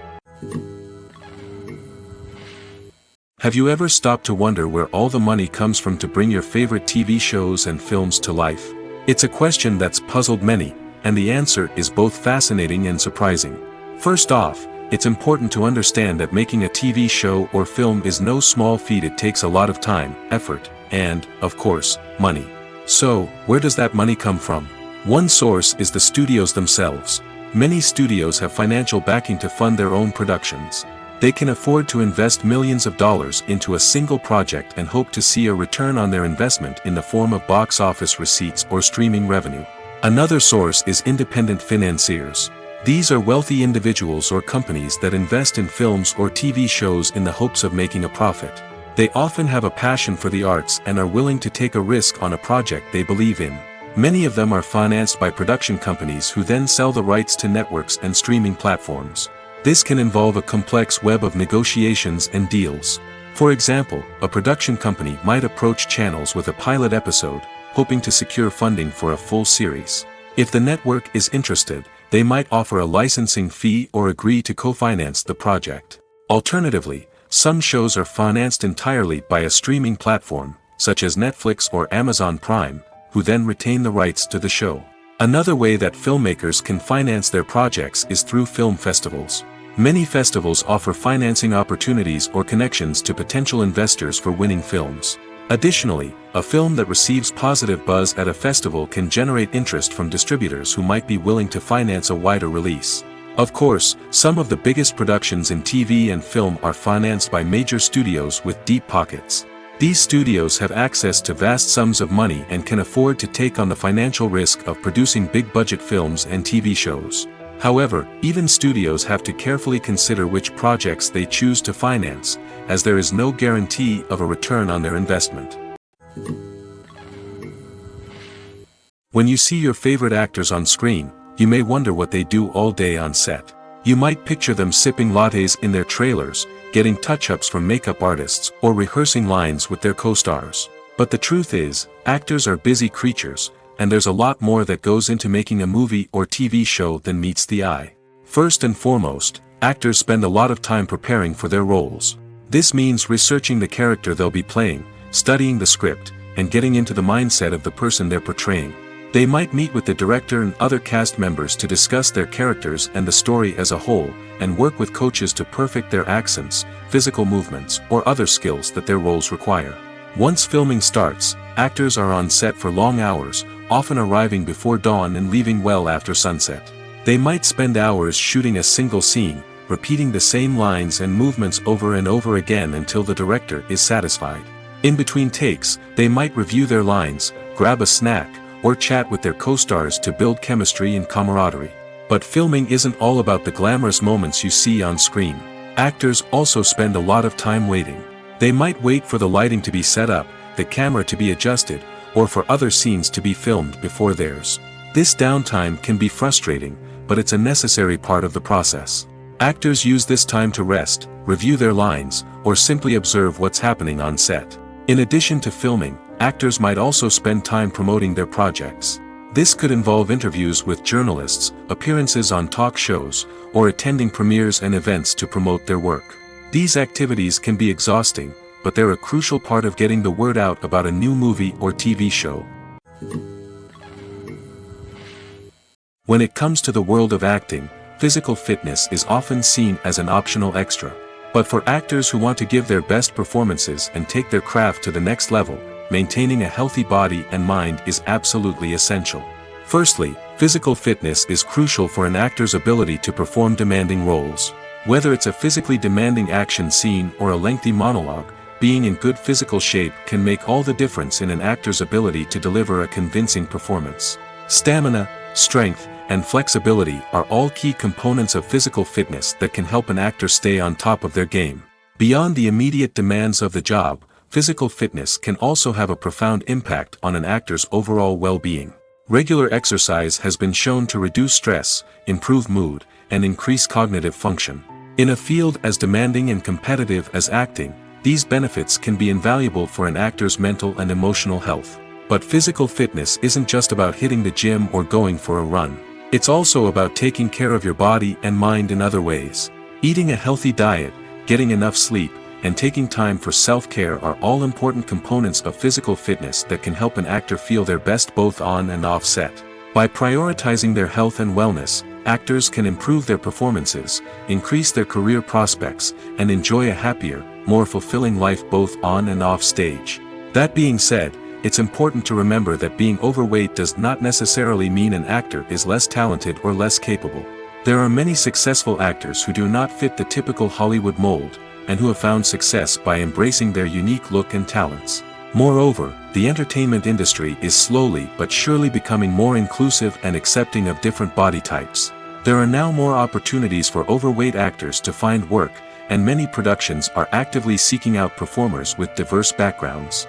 [SPEAKER 1] Have you ever stopped to wonder where all the money comes from to bring your favorite TV shows and films to life? It's a question that's puzzled many, and the answer is both fascinating and surprising. First off, it's important to understand that making a TV show or film is no small feat. It takes a lot of time, effort, and, of course, money. So, where does that money come from? One source is the studios themselves. Many studios have financial backing to fund their own productions. They can afford to invest millions of dollars into a single project and hope to see a return on their investment in the form of box office receipts or streaming revenue. Another source is independent financiers. These are wealthy individuals or companies that invest in films or TV shows in the hopes of making a profit. They often have a passion for the arts and are willing to take a risk on a project they believe in. Many of them are financed by production companies who then sell the rights to networks and streaming platforms. This can involve a complex web of negotiations and deals. For example, a production company might approach channels with a pilot episode, hoping to secure funding for a full series. If the network is interested, they might offer a licensing fee or agree to co-finance the project. Alternatively, some shows are financed entirely by a streaming platform, such as Netflix or Amazon Prime, who then retain the rights to the show. Another way that filmmakers can finance their projects is through film festivals. Many festivals offer financing opportunities or connections to potential investors for winning films. Additionally, a film that receives positive buzz at a festival can generate interest from distributors who might be willing to finance a wider release. Of course, some of the biggest productions in TV and film are financed by major studios with deep pockets. These studios have access to vast sums of money and can afford to take on the financial risk of producing big-budget films and TV shows. However, even studios have to carefully consider which projects they choose to finance, as there is no guarantee of a return on their investment. When you see your favorite actors on screen, you may wonder what they do all day on set. You might picture them sipping lattes in their trailers, getting touch-ups from makeup artists, or rehearsing lines with their co-stars. But the truth is, actors are busy creatures, and there's a lot more that goes into making a movie or TV show than meets the eye. First and foremost, actors spend a lot of time preparing for their roles. This means researching the character they'll be playing, studying the script, and getting into the mindset of the person they're portraying. They might meet with the director and other cast members to discuss their characters and the story as a whole, and work with coaches to perfect their accents, physical movements, or other skills that their roles require. Once filming starts, actors are on set for long hours, often arriving before dawn and leaving well after sunset. They might spend hours shooting a single scene, repeating the same lines and movements over and over again until the director is satisfied. In between takes, they might review their lines, grab a snack, or chat with their co-stars to build chemistry and camaraderie. But filming isn't all about the glamorous moments you see on screen. Actors also spend a lot of time waiting. They might wait for the lighting to be set up, the camera to be adjusted, or for other scenes to be filmed before theirs. This downtime can be frustrating, but it's a necessary part of the process. Actors use this time to rest, review their lines, or simply observe what's happening on set. In addition to filming, actors might also spend time promoting their projects. This could involve interviews with journalists, appearances on talk shows, or attending premieres and events to promote their work. These activities can be exhausting, but they're a crucial part of getting the word out about a new movie or TV show. When it comes to the world of acting, physical fitness is often seen as an optional extra. But for actors who want to give their best performances and take their craft to the next level, maintaining a healthy body and mind is absolutely essential. Firstly, physical fitness is crucial for an actor's ability to perform demanding roles. Whether it's a physically demanding action scene or a lengthy monologue, being in good physical shape can make all the difference in an actor's ability to deliver a convincing performance. Stamina, strength, and flexibility are all key components of physical fitness that can help an actor stay on top of their game. Beyond the immediate demands of the job, physical fitness can also have a profound impact on an actor's overall well-being. Regular exercise has been shown to reduce stress, improve mood, and increase cognitive function. In a field as demanding and competitive as acting, these benefits can be invaluable for an actor's mental and emotional health. But physical fitness isn't just about hitting the gym or going for a run. It's also about taking care of your body and mind in other ways. Eating a healthy diet, getting enough sleep, and taking time for self-care are all important components of physical fitness that can help an actor feel their best both on and off set. By prioritizing their health and wellness, actors can improve their performances, increase their career prospects, and enjoy a happier, more fulfilling life both on and off stage. That being said, it's important to remember that being overweight does not necessarily mean an actor is less talented or less capable. There are many successful actors who do not fit the typical Hollywood mold, and who have found success by embracing their unique look and talents. Moreover, the entertainment industry is slowly but surely becoming more inclusive and accepting of different body types. There are now more opportunities for overweight actors to find work, and many productions are actively seeking out performers with diverse backgrounds.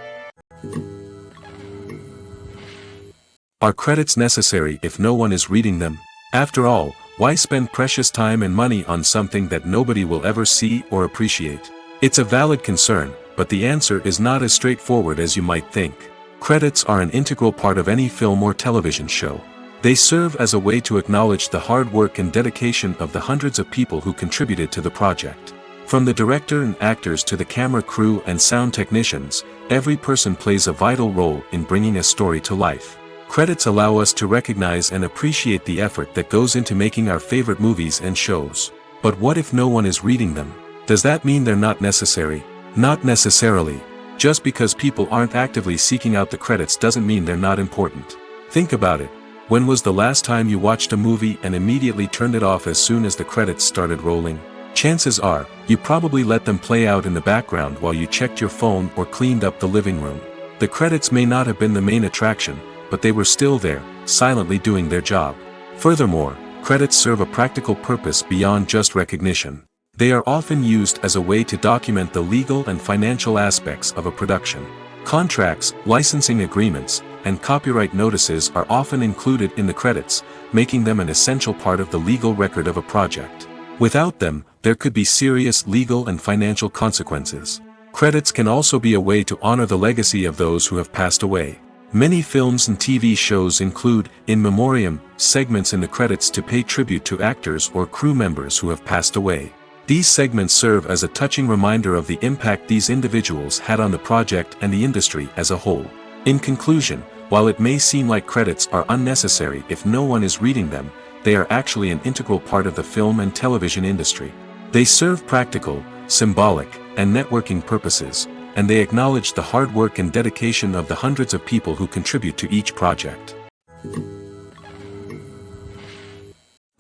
[SPEAKER 1] Are credits necessary if no one is reading them? After all, why spend precious time and money on something that nobody will ever see or appreciate? It's a valid concern, but the answer is not as straightforward as you might think. Credits are an integral part of any film or television show. They serve as a way to acknowledge the hard work and dedication of the hundreds of people who contributed to the project. From the director and actors to the camera crew and sound technicians, every person plays a vital role in bringing a story to life. Credits allow us to recognize and appreciate the effort that goes into making our favorite movies and shows. But what if no one is reading them? Does that mean they're not necessary? Not necessarily. Just because people aren't actively seeking out the credits doesn't mean they're not important. Think about it. When was the last time you watched a movie and immediately turned it off as soon as the credits started rolling? Chances are, you probably let them play out in the background while you checked your phone or cleaned up the living room. The credits may not have been the main attraction, but they were still there, silently doing their job. Furthermore, credits serve a practical purpose beyond just recognition. They are often used as a way to document the legal and financial aspects of a production. Contracts, licensing agreements, and copyright notices are often included in the credits, making them an essential part of the legal record of a project. Without them, there could be serious legal and financial consequences. Credits can also be a way to honor the legacy of those who have passed away. Many films and TV shows include, in memoriam, segments in the credits to pay tribute to actors or crew members who have passed away. These segments serve as a touching reminder of the impact these individuals had on the project and the industry as a whole. In conclusion, while it may seem like credits are unnecessary if no one is reading them, they are actually an integral part of the film and television industry. They serve practical, symbolic, and networking purposes, and they acknowledge the hard work and dedication of the hundreds of people who contribute to each project.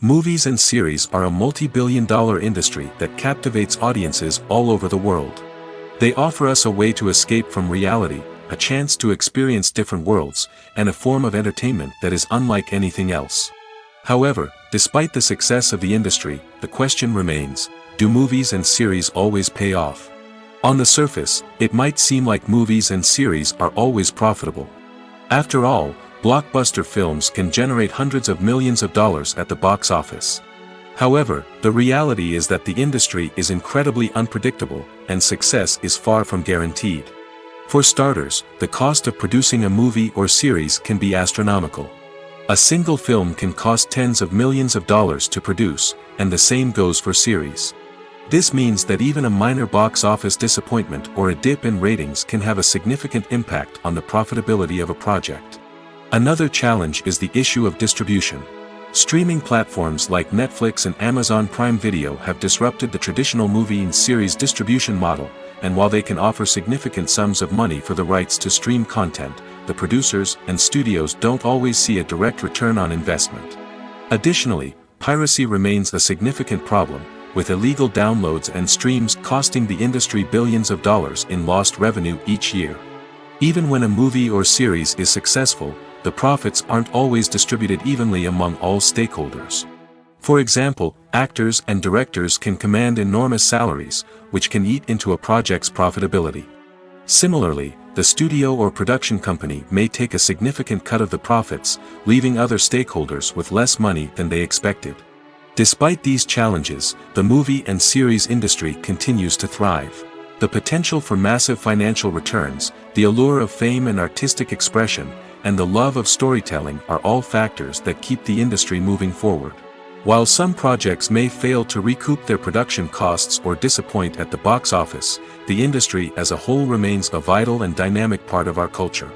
[SPEAKER 1] Movies and series are a multi-billion-dollar industry that captivates audiences all over the world. They offer us a way to escape from reality, a chance to experience different worlds, and a form of entertainment that is unlike anything else. However, despite the success of the industry, the question remains, do movies and series always pay off? On the surface, it might seem like movies and series are always profitable. After all, blockbuster films can generate hundreds of millions of dollars at the box office. However, the reality is that the industry is incredibly unpredictable, and success is far from guaranteed. For starters, the cost of producing a movie or series can be astronomical. A single film can cost tens of millions of dollars to produce, and the same goes for series. This means that even a minor box office disappointment or a dip in ratings can have a significant impact on the profitability of a project. Another challenge is the issue of distribution. Streaming platforms like Netflix and Amazon Prime Video have disrupted the traditional movie and series distribution model, and while they can offer significant sums of money for the rights to stream content, the producers and studios don't always see a direct return on investment. Additionally, piracy remains a significant problem, with illegal downloads and streams costing the industry billions of dollars in lost revenue each year. Even when a movie or series is successful, the profits aren't always distributed evenly among all stakeholders. For example, actors and directors can command enormous salaries, which can eat into a project's profitability. Similarly, the studio or production company may take a significant cut of the profits, leaving other stakeholders with less money than they expected. Despite these challenges, the movie and series industry continues to thrive. The potential for massive financial returns, the allure of fame and artistic expression, and the love of storytelling are all factors that keep the industry moving forward. While some projects may fail to recoup their production costs or disappoint at the box office, the industry as a whole remains a vital and dynamic part of our culture.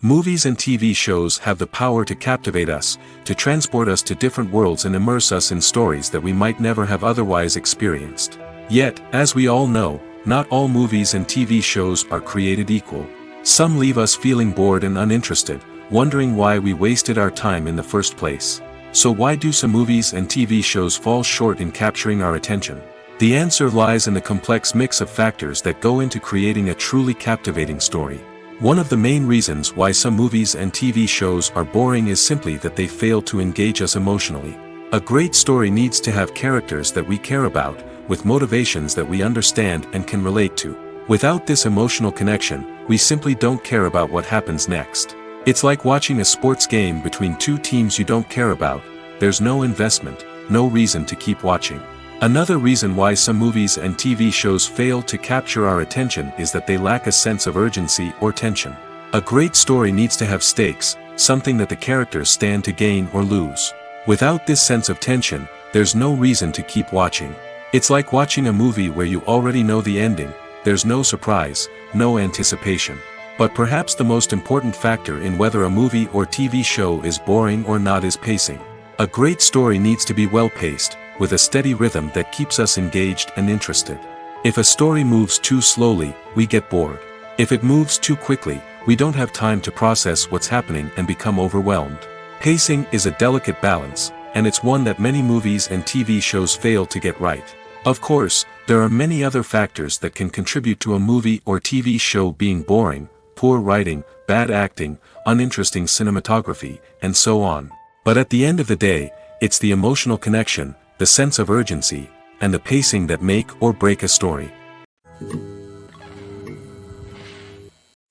[SPEAKER 1] Movies and TV shows have the power to captivate us, to transport us to different worlds and immerse us in stories that we might never have otherwise experienced. Yet, as we all know, not all movies and TV shows are created equal. Some leave us feeling bored and uninterested, wondering why we wasted our time in the first place. So why do some movies and TV shows fall short in capturing our attention? The answer lies in the complex mix of factors that go into creating a truly captivating story. One of the main reasons why some movies and TV shows are boring is simply that they fail to engage us emotionally. A great story needs to have characters that we care about, with motivations that we understand and can relate to. Without this emotional connection, we simply don't care about what happens next. It's like watching a sports game between two teams you don't care about. There's no investment, no reason to keep watching. Another reason why some movies and TV shows fail to capture our attention is that they lack a sense of urgency or tension. A great story needs to have stakes, something that the characters stand to gain or lose. Without this sense of tension, there's no reason to keep watching. It's like watching a movie where you already know the ending. There's no surprise, no anticipation. But perhaps the most important factor in whether a movie or TV show is boring or not is pacing. A great story needs to be well-paced, with a steady rhythm that keeps us engaged and interested. If a story moves too slowly, we get bored. If it moves too quickly, we don't have time to process what's happening and become overwhelmed. Pacing is a delicate balance, and it's one that many movies and TV shows fail to get right. Of course, there are many other factors that can contribute to a movie or TV show being boring: poor writing, bad acting, uninteresting cinematography, and so on. But at the end of the day, it's the emotional connection, the sense of urgency, and the pacing that make or break a story.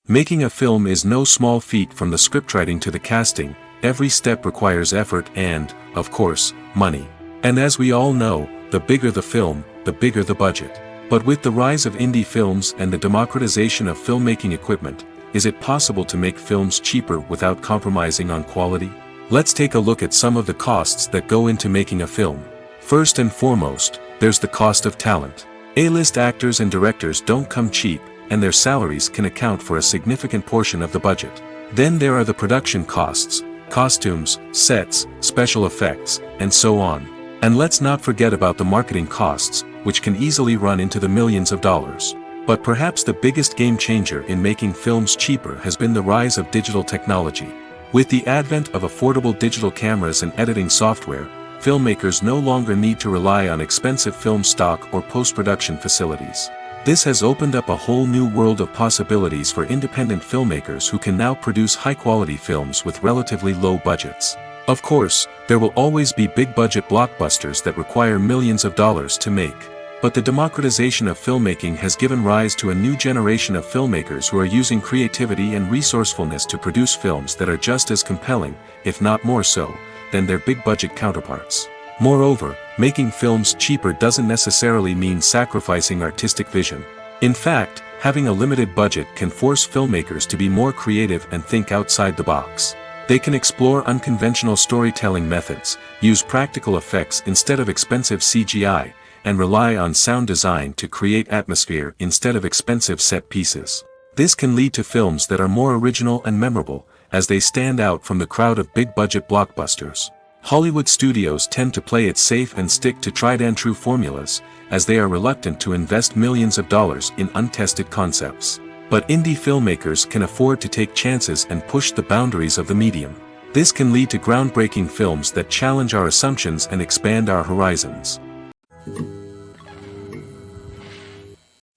[SPEAKER 1] Making a film is no small feat. From the scriptwriting to the casting, every step requires effort and, of course, money. And as we all know, the bigger the film, the bigger the budget. But with the rise of indie films and the democratization of filmmaking equipment, is it possible to make films cheaper without compromising on quality? Let's take a look at some of the costs that go into making a film. First and foremost, there's the cost of talent. A-list actors and directors don't come cheap, and their salaries can account for a significant portion of the budget. Then there are the production costs: costumes, sets, special effects, and so on. And let's not forget about the marketing costs, which can easily run into the millions of dollars. But perhaps the biggest game changer in making films cheaper has been the rise of digital technology. With the advent of affordable digital cameras and editing software, filmmakers no longer need to rely on expensive film stock or post-production facilities. This has opened up a whole new world of possibilities for independent filmmakers who can now produce high-quality films with relatively low budgets. Of course, there will always be big-budget blockbusters that require millions of dollars to make. But the democratization of filmmaking has given rise to a new generation of filmmakers who are using creativity and resourcefulness to produce films that are just as compelling, if not more so, than their big-budget counterparts. Moreover, making films cheaper doesn't necessarily mean sacrificing artistic vision. In fact, having a limited budget can force filmmakers to be more creative and think outside the box. They can explore unconventional storytelling methods, use practical effects instead of expensive CGI, and rely on sound design to create atmosphere instead of expensive set pieces. This can lead to films that are more original and memorable, as they stand out from the crowd of big-budget blockbusters. Hollywood studios tend to play it safe and stick to tried-and-true formulas, as they are reluctant to invest millions of dollars in untested concepts. But indie filmmakers can afford to take chances and push the boundaries of the medium. This can lead to groundbreaking films that challenge our assumptions and expand our horizons.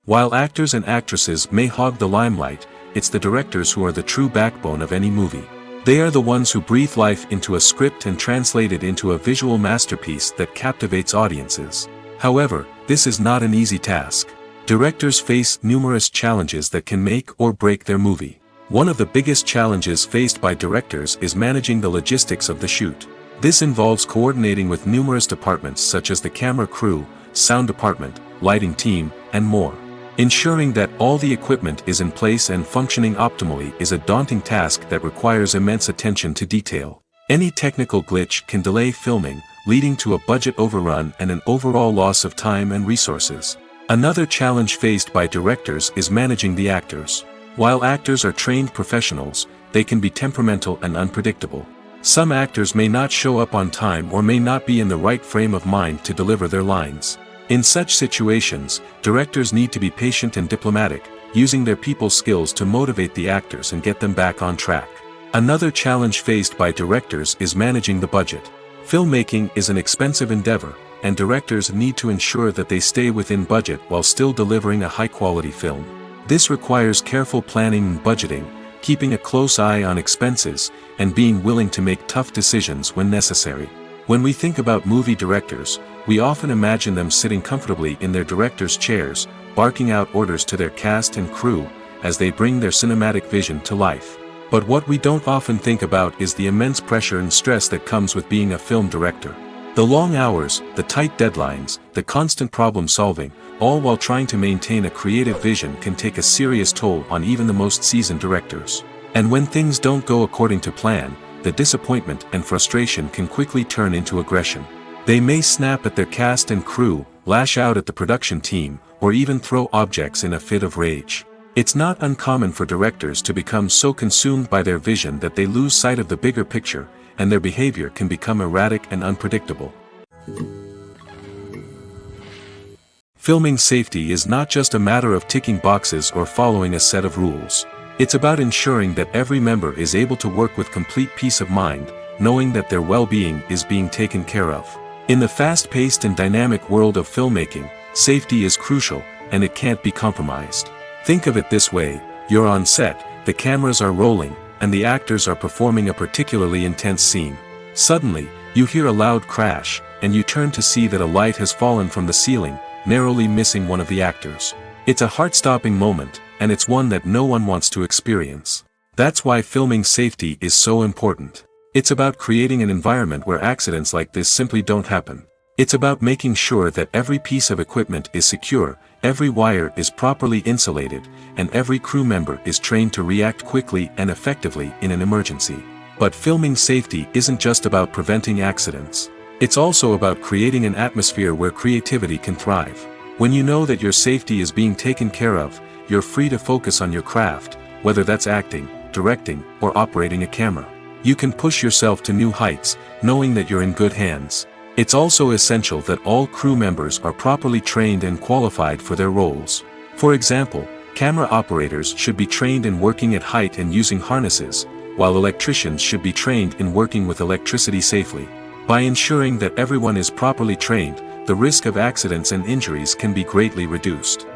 [SPEAKER 1] While actors and actresses may hog the limelight, it's the directors who are the true backbone of any movie. They are the ones who breathe life into a script and translate it into a visual masterpiece that captivates audiences. However, this is not an easy task. Directors face numerous challenges that can make or break their movie. One of the biggest challenges faced by directors is managing the logistics of the shoot. This involves coordinating with numerous departments such as the camera crew, sound department, lighting team, and more. Ensuring that all the equipment is in place and functioning optimally is a daunting task that requires immense attention to detail. Any technical glitch can delay filming, leading to a budget overrun and an overall loss of time and resources. Another challenge faced by directors is managing the actors. While actors are trained professionals, they can be temperamental and unpredictable. Some actors may not show up on time or may not be in the right frame of mind to deliver their lines. In such situations, directors need to be patient and diplomatic, using their people skills to motivate the actors and get them back on track. Another challenge faced by directors is managing the budget. Filmmaking is an expensive endeavor, and directors need to ensure that they stay within budget while still delivering a high-quality film. This requires careful planning and budgeting, keeping a close eye on expenses, and being willing to make tough decisions when necessary. When we think about movie directors, we often imagine them sitting comfortably in their director's chairs, barking out orders to their cast and crew, as they bring their cinematic vision to life. But what we don't often think about is the immense pressure and stress that comes with being a film director. The long hours, the tight deadlines, the constant problem solving, all while trying to maintain a creative vision can take a serious toll on even the most seasoned directors. And when things don't go according to plan, the disappointment and frustration can quickly turn into aggression. They may snap at their cast and crew, lash out at the production team, or even throw objects in a fit of rage. It's not uncommon for directors to become so consumed by their vision that they lose sight of the bigger picture, and their behavior can become erratic and unpredictable. Filming safety is not just a matter of ticking boxes or following a set of rules. It's about ensuring that every member is able to work with complete peace of mind, knowing that their well-being is being taken care of. In the fast-paced and dynamic world of filmmaking, safety is crucial, and it can't be compromised. Think of it this way: you're on set, the cameras are rolling, and the actors are performing a particularly intense scene. Suddenly, you hear a loud crash, and you turn to see that a light has fallen from the ceiling, narrowly missing one of the actors. It's a heart-stopping moment, and it's one that no one wants to experience. That's why filming safety is so important. It's about creating an environment where accidents like this simply don't happen. It's about making sure that every piece of equipment is secure, every wire is properly insulated, and every crew member is trained to react quickly and effectively in an emergency. But filming safety isn't just about preventing accidents. It's also about creating an atmosphere where creativity can thrive. When you know that your safety is being taken care of, you're free to focus on your craft, whether that's acting, directing, or operating a camera. You can push yourself to new heights, knowing that you're in good hands. It's also essential that all crew members are properly trained and qualified for their roles. For example, camera operators should be trained in working at height and using harnesses, while electricians should be trained in working with electricity safely. By ensuring that everyone is properly trained, the risk of accidents and injuries can be greatly reduced.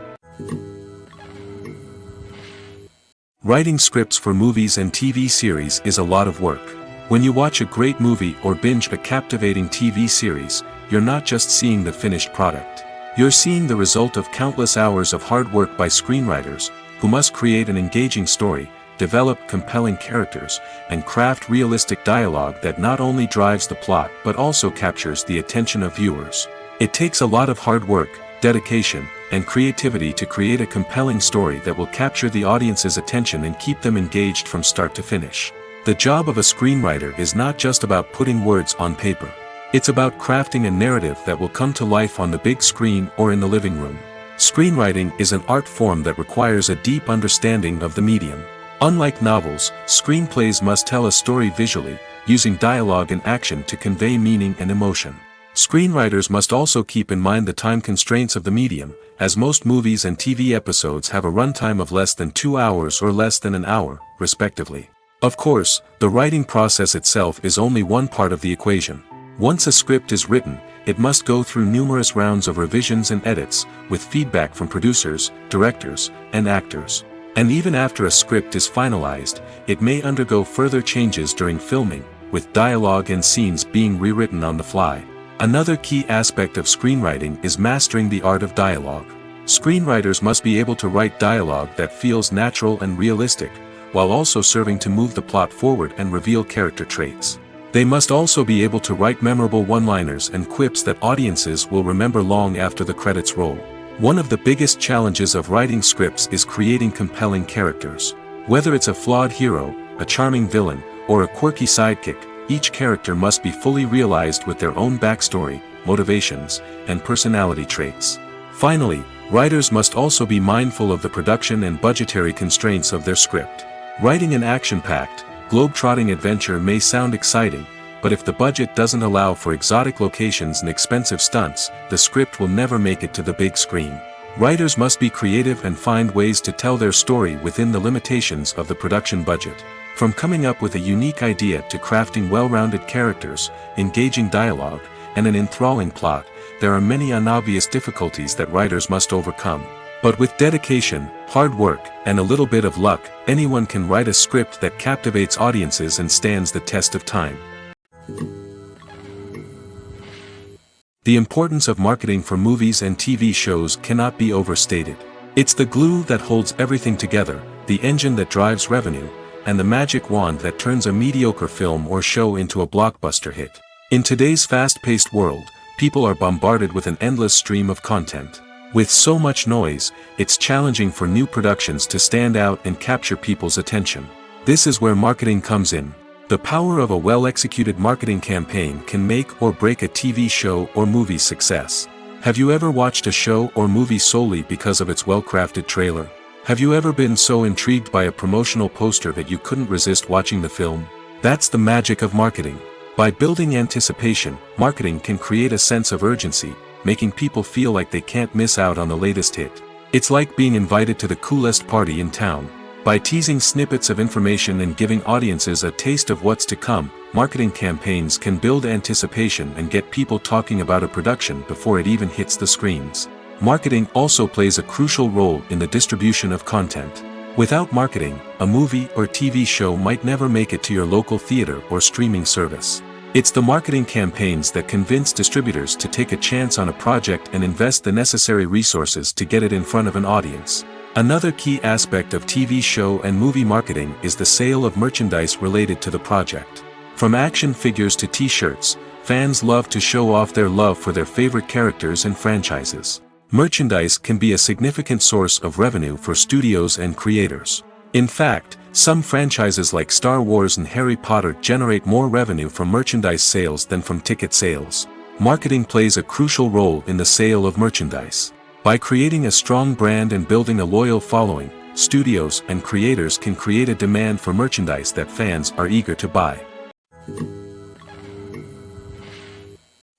[SPEAKER 1] Writing scripts for movies and TV series is a lot of work. When you watch a great movie or binge a captivating TV series, you're not just seeing the finished product. You're seeing the result of countless hours of hard work by screenwriters, who must create an engaging story, develop compelling characters, and craft realistic dialogue that not only drives the plot but also captures the attention of viewers. It takes a lot of hard work, dedication, and creativity to create a compelling story that will capture the audience's attention and keep them engaged from start to finish. The job of a screenwriter is not just about putting words on paper. It's about crafting a narrative that will come to life on the big screen or in the living room. Screenwriting is an art form that requires a deep understanding of the medium. Unlike novels, screenplays must tell a story visually, using dialogue and action to convey meaning and emotion. Screenwriters must also keep in mind the time constraints of the medium, as most movies and TV episodes have a runtime of less than 2 hours or less than an hour, respectively. Of course, the writing process itself is only one part of the equation. Once a script is written, it must go through numerous rounds of revisions and edits, with feedback from producers, directors, and actors. And even after a script is finalized, it may undergo further changes during filming, with dialogue and scenes being rewritten on the fly. Another key aspect of screenwriting is mastering the art of dialogue. Screenwriters must be able to write dialogue that feels natural and realistic, while also serving to move the plot forward and reveal character traits. They must also be able to write memorable one-liners and quips that audiences will remember long after the credits roll. One of the biggest challenges of writing scripts is creating compelling characters. Whether it's a flawed hero, a charming villain, or a quirky sidekick, each character must be fully realized with their own backstory, motivations, and personality traits. Finally, writers must also be mindful of the production and budgetary constraints of their script. Writing an action-packed, globe-trotting adventure may sound exciting, but if the budget doesn't allow for exotic locations and expensive stunts, the script will never make it to the big screen. Writers must be creative and find ways to tell their story within the limitations of the production budget. From coming up with a unique idea to crafting well-rounded characters, engaging dialogue, and an enthralling plot, there are many unobvious difficulties that writers must overcome. But with dedication, hard work, and a little bit of luck, anyone can write a script that captivates audiences and stands the test of time. The importance of marketing for movies and TV shows cannot be overstated. It's the glue that holds everything together, the engine that drives revenue, and the magic wand that turns a mediocre film or show into a blockbuster hit. In today's fast-paced world, people are bombarded with an endless stream of content. With so much noise, it's challenging for new productions to stand out and capture people's attention. This is where marketing comes in. The power of a well-executed marketing campaign can make or break a TV show or movie's success. Have you ever watched a show or movie solely because of its well-crafted trailer? Have you ever been so intrigued by a promotional poster that you couldn't resist watching the film? That's the magic of marketing. By building anticipation, marketing can create a sense of urgency, making people feel like they can't miss out on the latest hit. It's like being invited to the coolest party in town. By teasing snippets of information and giving audiences a taste of what's to come, marketing campaigns can build anticipation and get people talking about a production before it even hits the screens. Marketing also plays a crucial role in the distribution of content. Without marketing, a movie or TV show might never make it to your local theater or streaming service. It's the marketing campaigns that convince distributors to take a chance on a project and invest the necessary resources to get it in front of an audience. Another key aspect of TV show and movie marketing is the sale of merchandise related to the project. From action figures to t-shirts, fans love to show off their love for their favorite characters and franchises. Merchandise can be a significant source of revenue for studios and creators. In fact, some franchises like Star Wars and Harry Potter generate more revenue from merchandise sales than from ticket sales. Marketing plays a crucial role in the sale of merchandise. By creating a strong brand and building a loyal following, studios and creators can create a demand for merchandise that fans are eager to buy.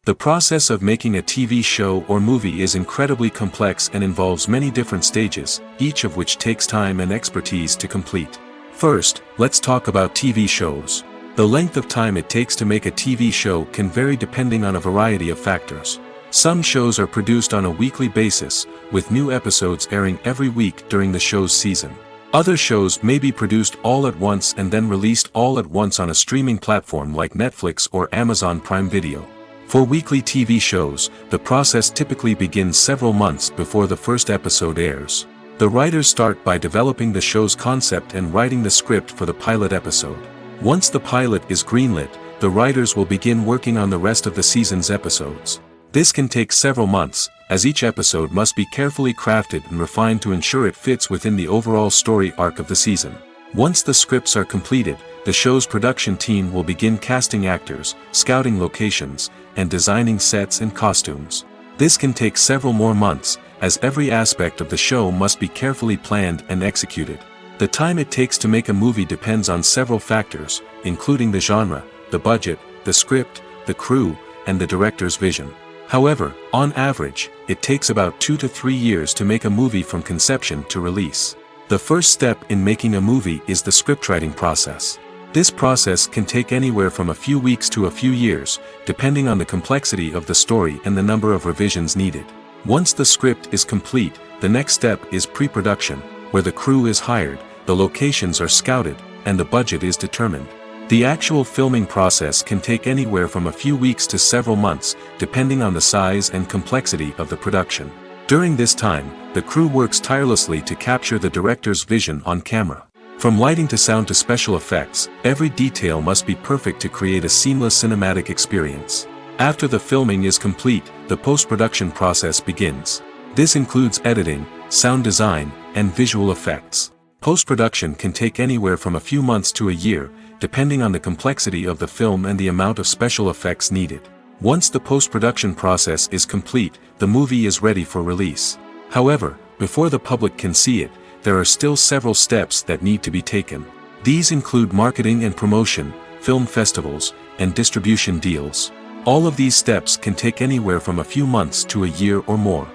[SPEAKER 1] The process of making a TV show or movie is incredibly complex and involves many different stages, each of which takes time and expertise to complete. First, let's talk about TV shows. The length of time it takes to make a TV show can vary depending on a variety of factors. Some shows are produced on a weekly basis, with new episodes airing every week during the show's season. Other shows may be produced all at once and then released all at once on a streaming platform like Netflix or Amazon Prime Video. For weekly TV shows, the process typically begins several months before the first episode airs. The writers start by developing the show's concept and writing the script for the pilot episode. Once the pilot is greenlit, the writers will begin working on the rest of the season's episodes. This can take several months, as each episode must be carefully crafted and refined to ensure it fits within the overall story arc of the season. Once the scripts are completed, the show's production team will begin casting actors, scouting locations, and designing sets and costumes. This can take several more months, as every aspect of the show must be carefully planned and executed. The time it takes to make a movie depends on several factors, including the genre, the budget, the script, the crew, and the director's vision. However, on average, it takes about 2 to 3 years to make a movie from conception to release. The first step in making a movie is the scriptwriting process. This process can take anywhere from a few weeks to a few years, depending on the complexity of the story and the number of revisions needed. Once the script is complete, the next step is pre-production, where the crew is hired, the locations are scouted, and the budget is determined. The actual filming process can take anywhere from a few weeks to several months, depending on the size and complexity of the production. During this time, the crew works tirelessly to capture the director's vision on camera. From lighting to sound to special effects, every detail must be perfect to create a seamless cinematic experience. After the filming is complete, the post-production process begins. This includes editing, sound design, and visual effects. Post-production can take anywhere from a few months to a year, depending on the complexity of the film and the amount of special effects needed. Once the post-production process is complete, the movie is ready for release. However, before the public can see it, there are still several steps that need to be taken. These include marketing and promotion, film festivals, and distribution deals. All of these steps can take anywhere from a few months to a year or more.